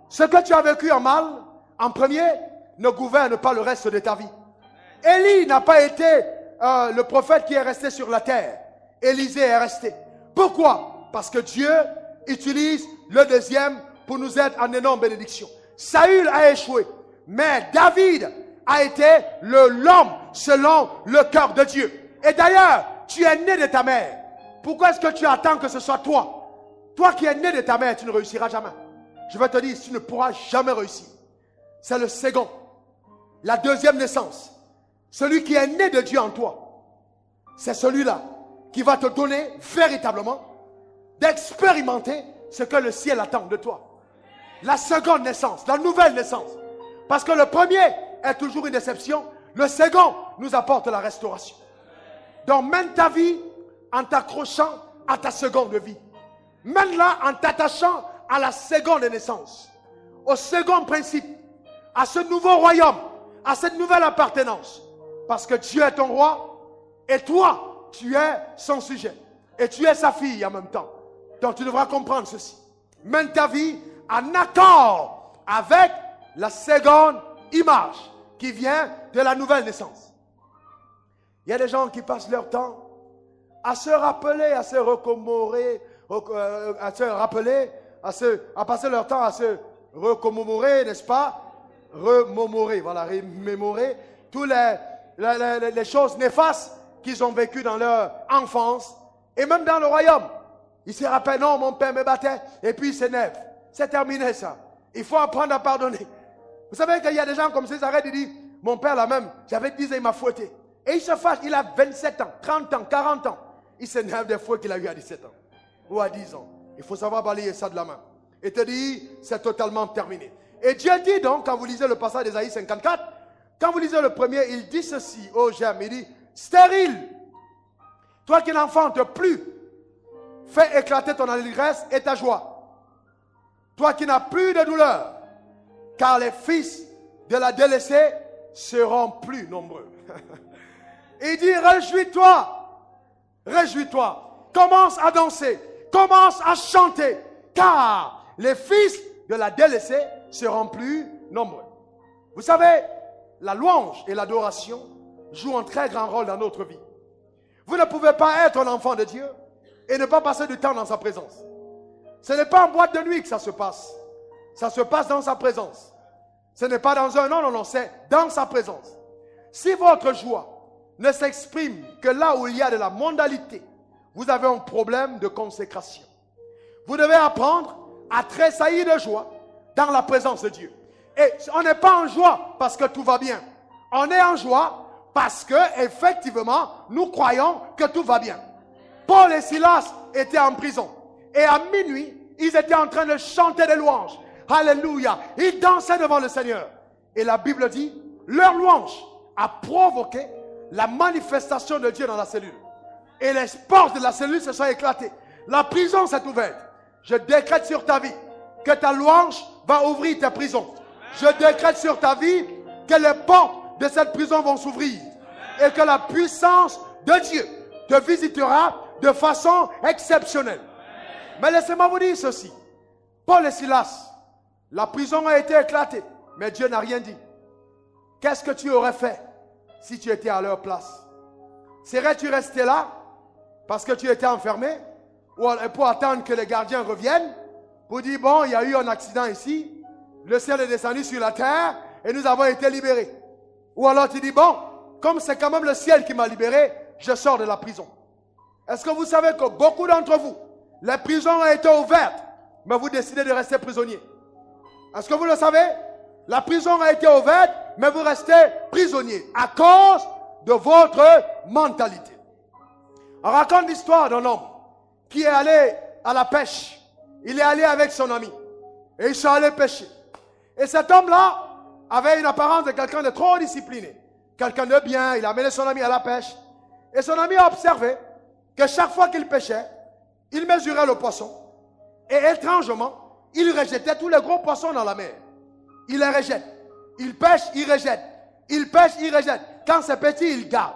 ce que tu as vécu en mal, en premier, ne gouverne pas le reste de ta vie. Élie n'a pas été le prophète qui est resté sur la terre. Élisée est resté. Pourquoi? Parce que Dieu utilise le deuxième pour nous être en énorme bénédiction. Saül a échoué, mais David a été l'homme selon le cœur de Dieu. Et d'ailleurs, tu es né de ta mère. Pourquoi est-ce que tu attends que ce soit toi? Toi qui es né de ta mère, tu ne réussiras jamais. Je vais te dire, tu ne pourras jamais réussir. C'est le second, la deuxième naissance. Celui qui est né de Dieu en toi, c'est celui-là qui va te donner véritablement d'expérimenter ce que le ciel attend de toi. La seconde naissance, la nouvelle naissance. Parce que le premier est toujours une déception, le second nous apporte la restauration. Donc mène ta vie en t'accrochant à ta seconde vie. Mène-la en t'attachant à la seconde naissance, au second principe, à ce nouveau royaume, à cette nouvelle appartenance. Parce que Dieu est ton roi et toi, tu es son sujet. Et tu es sa fille en même temps. Donc tu devras comprendre ceci. Mène ta vie en accord avec la seconde image qui vient de la nouvelle naissance. Il y a des gens qui passent leur temps à se rappeler, à se recommémorer, à passer leur temps à se recommémorer, n'est-ce pas? Remémorer, voilà, remémorer toutes les choses néfastes qu'ils ont vécues dans leur enfance et même dans le royaume. Il se rappelle, non, mon père me battait, et puis il s'énerve. C'est terminé ça. Il faut apprendre à pardonner. Vous savez qu'il y a des gens comme ça, ils arrêtent de dire, mon père là même, j'avais 10 ans, il m'a fouetté. Et il se fâche, il a 27 ans, 30 ans, 40 ans. Il s'énerve des fois qu'il a eu à 17 ans ou à 10 ans. Il faut savoir balayer ça de la main. Et te dire, c'est totalement terminé. Et Dieu dit donc, quand vous lisez le passage d'Ésaïe 54, quand vous lisez le premier, il dit ceci, oh j'aime, il dit, stérile, toi qui n'enfantes plus, fais éclater ton allégresse et ta joie. Toi qui n'as plus de douleur, car les fils de la délaissée seront plus nombreux. Il dit, réjouis-toi, réjouis-toi, commence à danser, commence à chanter, car les fils de la délaissée seront plus nombreux. Vous savez, la louange et l'adoration jouent un très grand rôle dans notre vie. Vous ne pouvez pas être un enfant de Dieu et ne pas passer du temps dans sa présence. Ce n'est pas en boîte de nuit que ça se passe. Ça se passe dans sa présence. Ce n'est pas dans un... Non, c'est dans sa présence. Si votre joie ne s'exprime que là où il y a de la mondalité, vous avez un problème de consécration. Vous devez apprendre à tressaillir de joie dans la présence de Dieu. Et on n'est pas en joie parce que tout va bien. On est en joie parce que, effectivement, nous croyons que tout va bien. Paul et Silas étaient en prison. Et à minuit, ils étaient en train de chanter des louanges. Alléluia. Ils dansaient devant le Seigneur. Et la Bible dit, leur louange a provoqué la manifestation de Dieu dans la cellule. Et les portes de la cellule se sont éclatées. La prison s'est ouverte. Je décrète sur ta vie que ta louange va ouvrir tes prisons. Je décrète sur ta vie que les portes de cette prison vont s'ouvrir. Et que la puissance de Dieu te visitera de façon exceptionnelle. Mais laissez-moi vous dire ceci. Paul et Silas, la prison a été éclatée, mais Dieu n'a rien dit. Qu'est-ce que tu aurais fait si tu étais à leur place? Serais-tu resté là parce que tu étais enfermé ou pour attendre que les gardiens reviennent pour dire, bon, il y a eu un accident ici, le ciel est descendu sur la terre et nous avons été libérés? Ou alors tu dis, bon, comme c'est quand même le ciel qui m'a libéré, je sors de la prison. Est-ce que vous savez que beaucoup d'entre vous, les prisons ont été ouvertes, mais vous décidez de rester prisonnier? Est-ce que vous le savez? La prison a été ouverte, mais vous restez prisonnier à cause de votre mentalité. On raconte l'histoire d'un homme qui est allé à la pêche. Il est allé avec son ami et ils sont allés pêcher. Et cet homme-là avait une apparence de quelqu'un de trop discipliné. Quelqu'un de bien, il a amené son ami à la pêche. Et son ami a observé que chaque fois qu'il pêchait, il mesurait le poisson. Et étrangement, il rejetait tous les gros poissons dans la mer. Il les rejette. Il pêche, il rejette. Il pêche, il rejette. Quand c'est petit, il garde.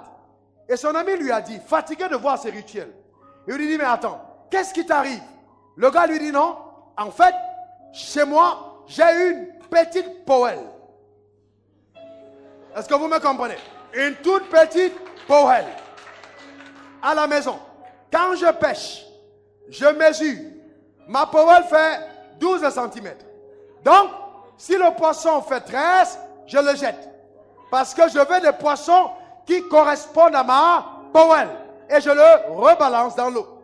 Et son ami lui a dit, fatigué de voir ces rituels. Il lui dit, mais attends, qu'est-ce qui t'arrive? Le gars lui dit, non, en fait, chez moi, j'ai une petite poêle. Est-ce que vous me comprenez? Une toute petite poêle. À la maison. Quand je pêche, je mesure. Ma poêle fait 12 cm. Donc, si le poisson fait 13, je le jette. Parce que je veux des poissons qui correspondent à ma poêle. Et je le rebalance dans l'eau.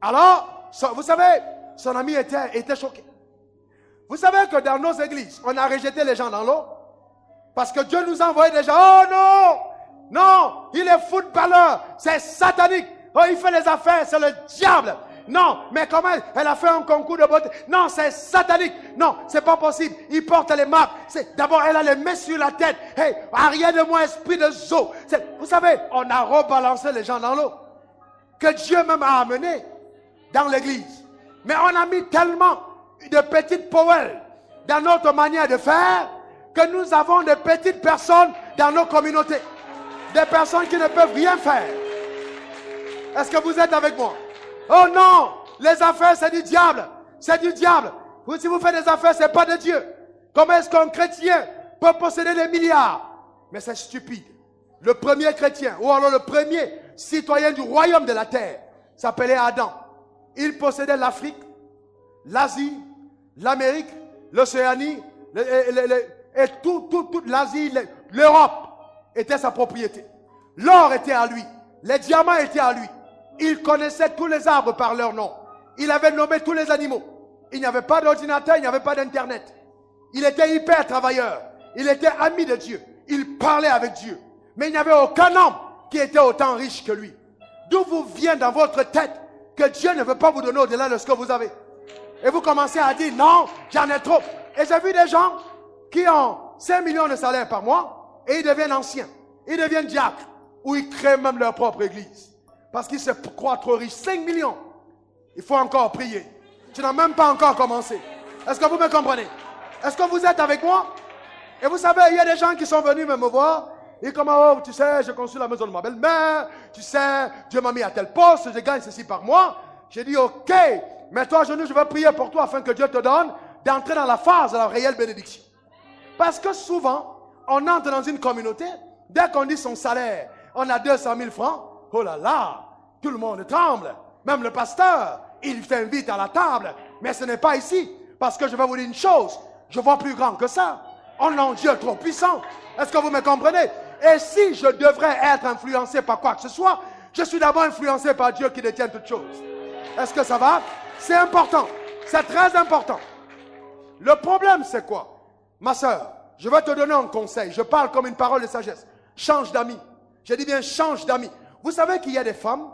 Alors, vous savez, son ami était choqué. Vous savez que dans nos églises, on a rejeté les gens dans l'eau. Parce que Dieu nous a envoyé des gens. Oh non! Non! Il est footballeur. C'est satanique. Oh, il fait les affaires. C'est le diable. Non, mais comment elle a fait un concours de beauté? Non, c'est satanique. Non, c'est pas possible. Il porte les marques. D'abord, elle a les mains sur la tête. Hey, arrière de moi, esprit de zoo. Vous savez, on a rebalancé les gens dans l'eau. Que Dieu même a amené dans l'église. Mais on a mis tellement de petites poêles dans notre manière de faire que nous avons de petites personnes dans nos communautés. Des personnes qui ne peuvent rien faire. Est-ce que vous êtes avec moi? Oh non, les affaires c'est du diable. C'est du diable. Si vous faites des affaires, c'est pas de Dieu. Comment est-ce qu'un chrétien peut posséder des milliards? Mais c'est stupide. Le premier chrétien, ou alors le premier citoyen du royaume de la terre, s'appelait Adam. Il possédait l'Afrique, l'Asie, l'Amérique, l'Océanie, et toute l'Asie, l'Europe était sa propriété. L'or était à lui. Les diamants étaient à lui. Il connaissait tous les arbres par leur nom. Il avait nommé tous les animaux. Il n'y avait pas d'ordinateur, il n'y avait pas d'internet. Il était hyper travailleur. Il était ami de Dieu. Il parlait avec Dieu. Mais il n'y avait aucun homme qui était autant riche que lui. D'où vous vient dans votre tête que Dieu ne veut pas vous donner au-delà de ce que vous avez. Et vous commencez à dire, non, j'en ai trop. Et j'ai vu des gens qui ont 5 millions de salaire par mois et ils deviennent anciens. Ils deviennent diacres. Ou ils créent même leur propre église. Parce qu'ils se croient trop riches. 5 millions. Il faut encore prier. Tu n'as même pas encore commencé. Est-ce que vous me comprenez? Est-ce que vous êtes avec moi? Et vous savez, il y a des gens qui sont venus me voir. Ils comme, oh, tu sais, j'ai construit la maison de ma belle-mère. Tu sais, Dieu m'a mis à tel poste. Je gagne ceci par mois. J'ai dit, ok, mets-toi à genoux, je vais prier pour toi afin que Dieu te donne d'entrer dans la phase de la réelle bénédiction. Parce que souvent, on entre dans une communauté. Dès qu'on dit son salaire, on a 200 000 francs. Oh là là, tout le monde tremble. Même le pasteur, il t'invite à la table. Mais ce n'est pas ici. Parce que je vais vous dire une chose. Je vois plus grand que ça. On a un Dieu trop puissant. Est-ce que vous me comprenez? Et si je devrais être influencé par quoi que ce soit, je suis d'abord influencé par Dieu qui détient toutes choses. Est-ce que ça va? C'est important. C'est très important. Le problème, c'est quoi? Ma soeur, je vais te donner un conseil. Je parle comme une parole de sagesse. Change d'amis. Je dis bien change d'amis. Vous savez qu'il y a des femmes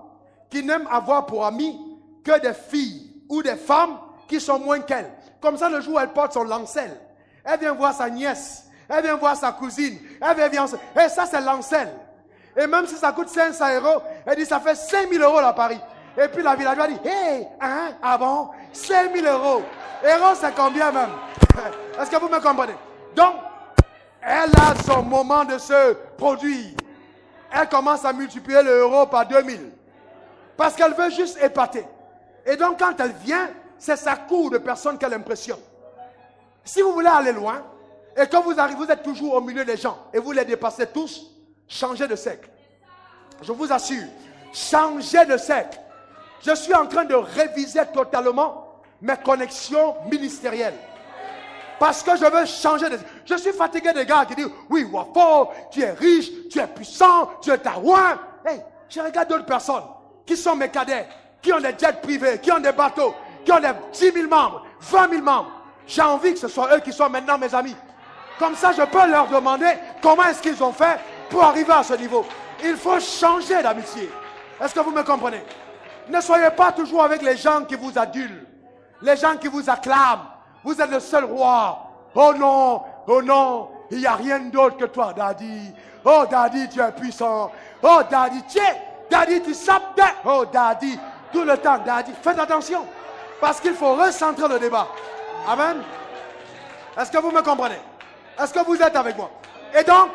qui n'aiment avoir pour amis que des filles ou des femmes qui sont moins qu'elles. Comme ça, le jour où elle porte son lancel, elle vient voir sa nièce, elle vient voir sa cousine, elle vient... Et ça, c'est lancel. Et même si ça coûte 500 €, elle dit, ça fait 5 000 € à Paris. Et puis la villageoise dit, hé, hein, ah bon, 5 000 €. Euros, c'est combien même? Est-ce que vous me comprenez? Donc, elle a son moment de se produire. Elle commence à multiplier le euro par 2000. Parce qu'elle veut juste épater. Et donc, quand elle vient, c'est sa cour de personnes qu'elle impressionne. Si vous voulez aller loin, et quand vous arrivez, vous êtes toujours au milieu des gens, et vous les dépassez tous, changez de cercle. Je vous assure, changez de cercle. Je suis en train de réviser totalement mes connexions ministérielles. Parce que je veux changer de... Je suis fatigué des gars qui disent, oui, Wafo, tu es riche, tu es puissant, tu es taouin. Hey, je regarde d'autres personnes qui sont mes cadets, qui ont des jets privés, qui ont des bateaux, qui ont des 10 000 membres, 20 000 membres. J'ai envie que ce soit eux qui soient maintenant mes amis. Comme ça, je peux leur demander comment est-ce qu'ils ont fait pour arriver à ce niveau. Il faut changer d'amitié. Est-ce que vous me comprenez? Ne soyez pas toujours avec les gens qui vous adulent, les gens qui vous acclament. Vous êtes le seul roi. Oh non, il n'y a rien d'autre que toi, Daddy. Oh, Daddy, tu es puissant. Oh, Daddy, Daddy, tu sapes. Oh, Daddy, tout le temps, Daddy. Faites attention, parce qu'il faut recentrer le débat. Amen. Est-ce que vous me comprenez? Est-ce que vous êtes avec moi? Et donc,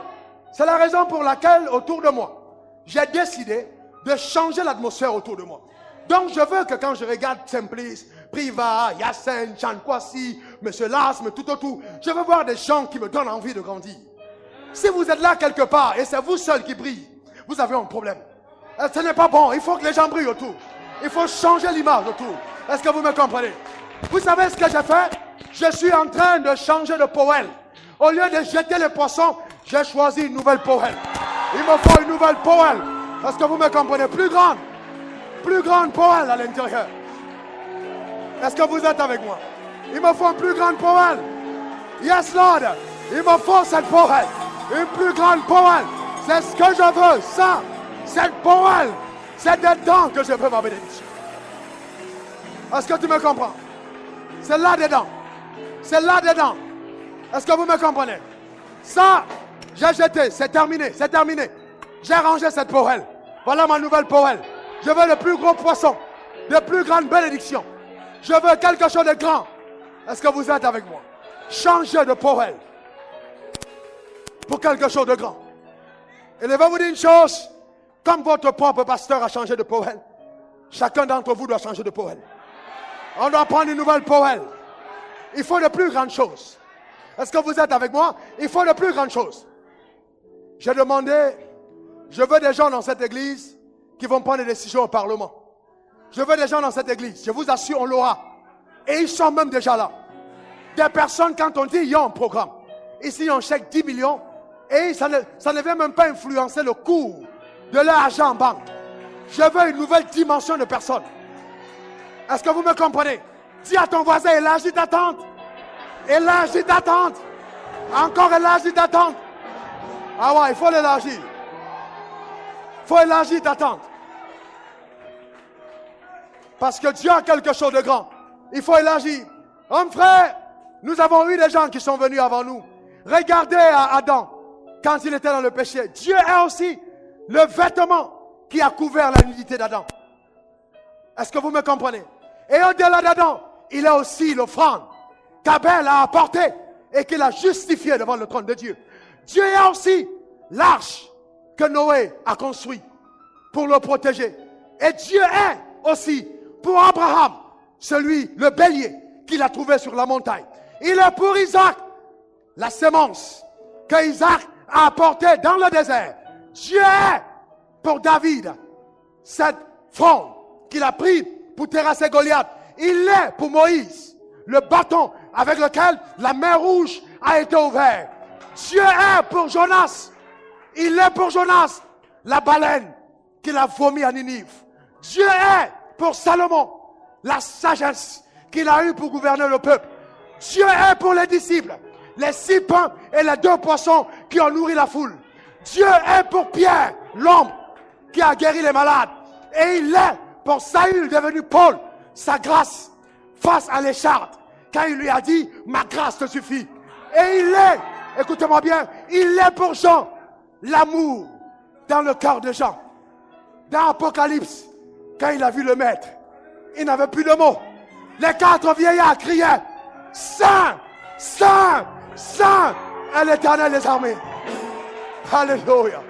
c'est la raison pour laquelle, autour de moi, j'ai décidé de changer l'atmosphère autour de moi. Donc, je veux que quand je regarde Simplice, Priva, Yassen, Chankwasi, M. Lasme, tout autour, je veux voir des gens qui me donnent envie de grandir. Si vous êtes là quelque part et c'est vous seul qui brille, vous avez un problème. Ce n'est pas bon, il faut que les gens brillent autour. Il faut changer l'image autour. Est-ce que vous me comprenez? Vous savez ce que j'ai fait? Je suis en train de changer de poêle. Au lieu de jeter les poissons, j'ai choisi une nouvelle poêle. Il me faut une nouvelle poêle. Est-ce que vous me comprenez? Plus grande poêle à l'intérieur. Est-ce que vous êtes avec moi? Il me faut une plus grande poêle. Yes, Lord. Il me faut cette poêle. Une plus grande poêle. C'est ce que je veux. Ça, cette poêle. C'est dedans que je veux ma bénédiction. Est-ce que tu me comprends? C'est là-dedans. C'est là-dedans. Est-ce que vous me comprenez? Ça, j'ai jeté. C'est terminé. C'est terminé. J'ai rangé cette poêle. Voilà ma nouvelle poêle. Je veux le plus gros poisson. De plus grande bénédiction. Je veux quelque chose de grand. Est-ce que vous êtes avec moi? Changez de poêle pour quelque chose de grand. Et je vais vous dire une chose. Comme votre propre pasteur a changé de poêle, chacun d'entre vous doit changer de poêle. On doit prendre une nouvelle poêle. Il faut de plus grandes choses. Est-ce que vous êtes avec moi? Il faut de plus grandes choses. J'ai demandé, je veux des gens dans cette église qui vont prendre des décisions au Parlement. Je veux des gens dans cette église. Je vous assure, on l'aura. Et ils sont même déjà là. Des personnes, quand on dit, il y a un programme. Ici, on chèque 10 millions. Et ça ne vient même pas influencer le cours de leur argent en banque. Je veux une nouvelle dimension de personnes. Est-ce que vous me comprenez? Dis à ton voisin, élargis ta tente. Élargis ta tente. Encore élargis ta tente. Ah ouais, il faut l'élargir. Il faut élargir ta tente. Parce que Dieu a quelque chose de grand. Il faut élargir. Hommes, frères, nous avons eu des gens qui sont venus avant nous. Regardez à Adam, quand il était dans le péché. Dieu est aussi le vêtement qui a couvert la nudité d'Adam. Est-ce que vous me comprenez? Et au-delà d'Adam, il est aussi l'offrande qu'Abel a apportée et qu'il a justifiée devant le trône de Dieu. Dieu est aussi l'arche que Noé a construite pour le protéger. Et Dieu est aussi pour Abraham, le bélier qu'il a trouvé sur la montagne. Il est pour Isaac, la sémence que Isaac a apportée dans le désert. Dieu est pour David, cette fronde qu'il a pris pour terrasser Goliath. Il est pour Moïse, le bâton avec lequel la mer rouge a été ouverte. Dieu est pour Jonas. Il est pour Jonas, la baleine qu'il a vomi à Ninive. Dieu est pour Salomon, la sagesse qu'il a eue pour gouverner le peuple. Dieu est pour les disciples, les 6 pains et les 2 poissons qui ont nourri la foule. Dieu est pour Pierre, l'homme qui a guéri les malades. Et il est pour Saül, devenu Paul, sa grâce face à l'écharpe, quand il lui a dit, ma grâce te suffit. Et il est, écoutez-moi bien, il est pour Jean, l'amour dans le cœur de Jean. Dans Apocalypse, quand il a vu le maître, il n'avait plus de mots. Les 4 vieillards criaient, Saint, Saint, Saint est l'Éternel des armées. Alléluia.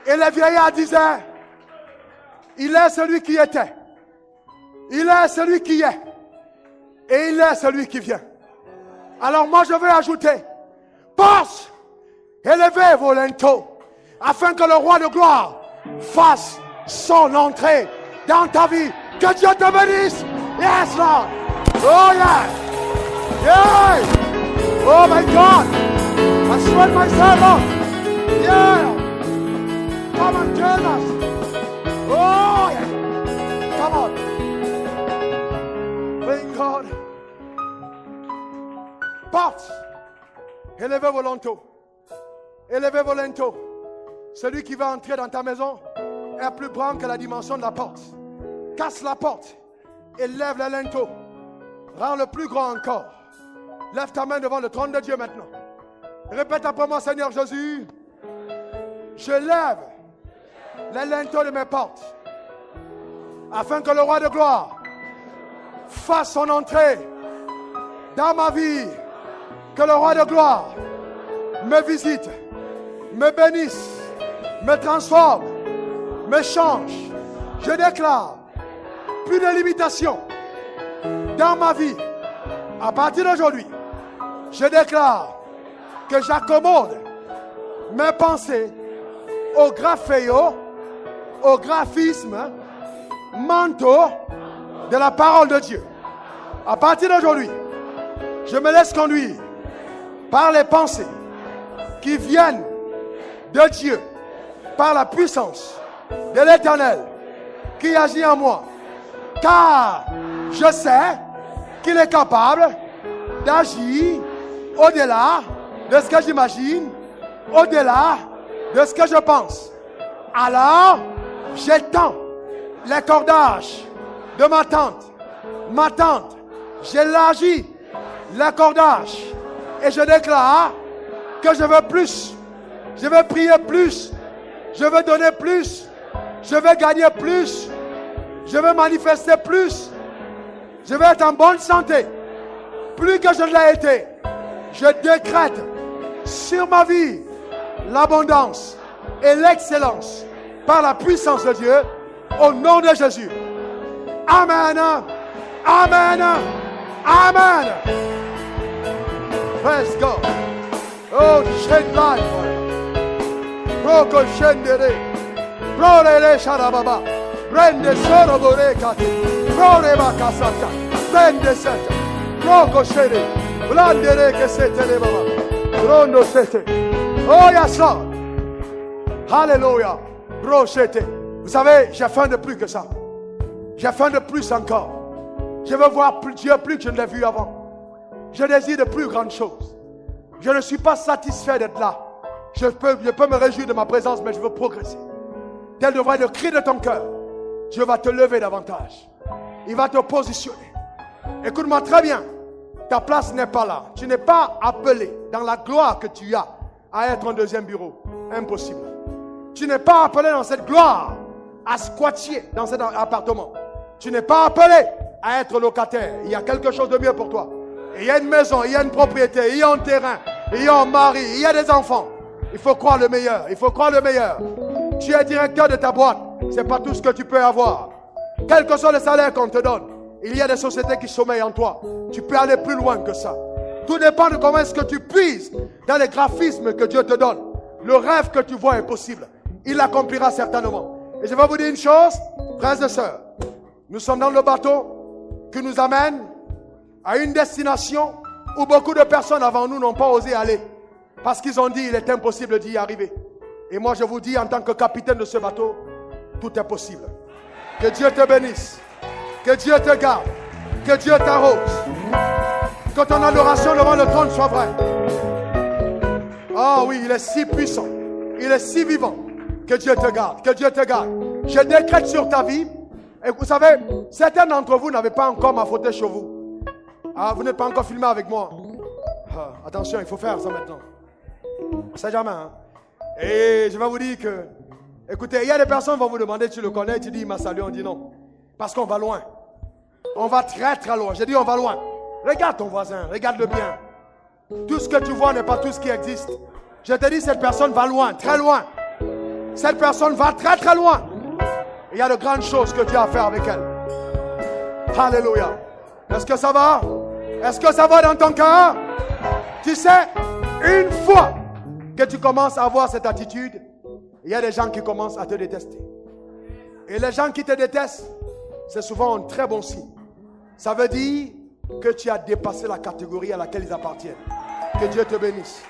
Et les vieillards disaient, il est celui qui était, il est celui qui est, et il est celui qui vient. Alors moi je veux ajouter, pense, élevez vos linteaux, afin que le roi de gloire fasse son entrée dans ta vie. Que Dieu te bénisse. Yes, Lord. Oh, yeah. Yeah. Oh, my God. I sweat myself up. Yeah. Come and join us. Oh, yeah. Come on. Thank God. Porte. Élevez vos linteaux. Élevez vos linteaux. Celui qui va entrer dans ta maison est plus grand que la dimension de la porte. Casse la porte et lève le linteau. Rends-le plus grand encore. Lève ta main devant le trône de Dieu maintenant. Répète après moi, Seigneur Jésus. Je lève les linteaux de mes portes afin que le roi de gloire fasse son entrée dans ma vie. Que le roi de gloire me visite, me bénisse, me transforme, me change. Je déclare plus de limitations dans ma vie. À partir d'aujourd'hui, je déclare que j'accommode mes pensées au graphéo, au graphisme mentaux de la parole de Dieu. À partir d'aujourd'hui, je me laisse conduire par les pensées qui viennent de Dieu, par la puissance de l'Éternel qui agit en moi. Car je sais qu'il est capable d'agir au-delà de ce que j'imagine, au-delà de ce que je pense. Alors, j'étends les cordages de ma tente. Ma tente, j'élargis les cordages et je déclare que je veux plus. Je veux prier plus. Je veux donner plus. Je veux gagner plus. Je veux manifester plus. Je veux être en bonne santé. Plus que je ne l'ai été. Je décrète sur ma vie l'abondance et l'excellence par la puissance de Dieu au nom de Jésus. Amen. Amen. Amen. Praise God. Oh, shed light. Roko shendere. Prole sharababa. Prende solo borekati. Prole bakasata. Prende seta. Roko shere. Blandere che sete le baba. Rondo sete. Oh, yes, Lord. Alléluia. Brochete. Vous savez, j'ai faim de plus que ça. J'ai faim de plus encore. Je veux voir Dieu plus que je ne l'ai vu avant. Je désire de plus grandes choses. Je ne suis pas satisfait d'être là. Je peux me réjouir de ma présence, mais je veux progresser. Tel devrait être le cri de ton cœur. Dieu va te lever davantage. Il va te positionner. Écoute-moi très bien. Ta place n'est pas là. Tu n'es pas appelé dans la gloire que tu as à être un deuxième bureau. Impossible. Tu n'es pas appelé dans cette gloire à squatter dans cet appartement. Tu n'es pas appelé à être locataire. Il y a quelque chose de mieux pour toi. Il y a une maison, il y a une propriété, il y a un terrain, il y a un mari, il y a des enfants. Il faut croire le meilleur. Il faut croire le meilleur. Tu es directeur de ta boîte. Ce n'est pas tout ce que tu peux avoir. Quel que soit le salaire qu'on te donne, il y a des sociétés qui sommeillent en toi. Tu peux aller plus loin que ça. Tout dépend de comment est-ce que tu puises dans les graphismes que Dieu te donne. Le rêve que tu vois est possible. Il l'accomplira certainement. Et je vais vous dire une chose, frères et sœurs. Nous sommes dans le bateau qui nous amène à une destination où beaucoup de personnes avant nous n'ont pas osé aller. Parce qu'ils ont dit qu'il est impossible d'y arriver. Et moi je vous dis en tant que capitaine de ce bateau, tout est possible. Que Dieu te bénisse. Que Dieu te garde. Que Dieu t'arrose. Que ton adoration devant le trône soit vraie. Oh oui, il est si puissant. Il est si vivant. Que Dieu te garde. Que Dieu te garde. Je décrète sur ta vie. Et vous savez, certains d'entre vous n'avaient pas encore ma photo chez vous. Ah, vous n'êtes pas encore filmé avec moi. Ah, attention, il faut faire ça maintenant. C'est jamais. Hein? Et je vais vous dire que, écoutez, il y a des personnes qui vont vous demander, tu le connais, tu dis, il m'a salué, on dit non. Parce qu'on va loin. On va très très loin. J'ai dit, on va loin. Regarde ton voisin, regarde-le bien. Tout ce que tu vois n'est pas tout ce qui existe. Je te dis, cette personne va loin, très loin. Cette personne va très très loin. Il y a de grandes choses que Dieu a à faire avec elle. Alléluia. Est-ce que ça va? Est-ce que ça va dans ton cœur? Tu sais, une fois que tu commences à avoir cette attitude, il y a des gens qui commencent à te détester. Et les gens qui te détestent, c'est souvent un très bon signe. Ça veut dire que tu as dépassé la catégorie à laquelle ils appartiennent. Que Dieu te bénisse.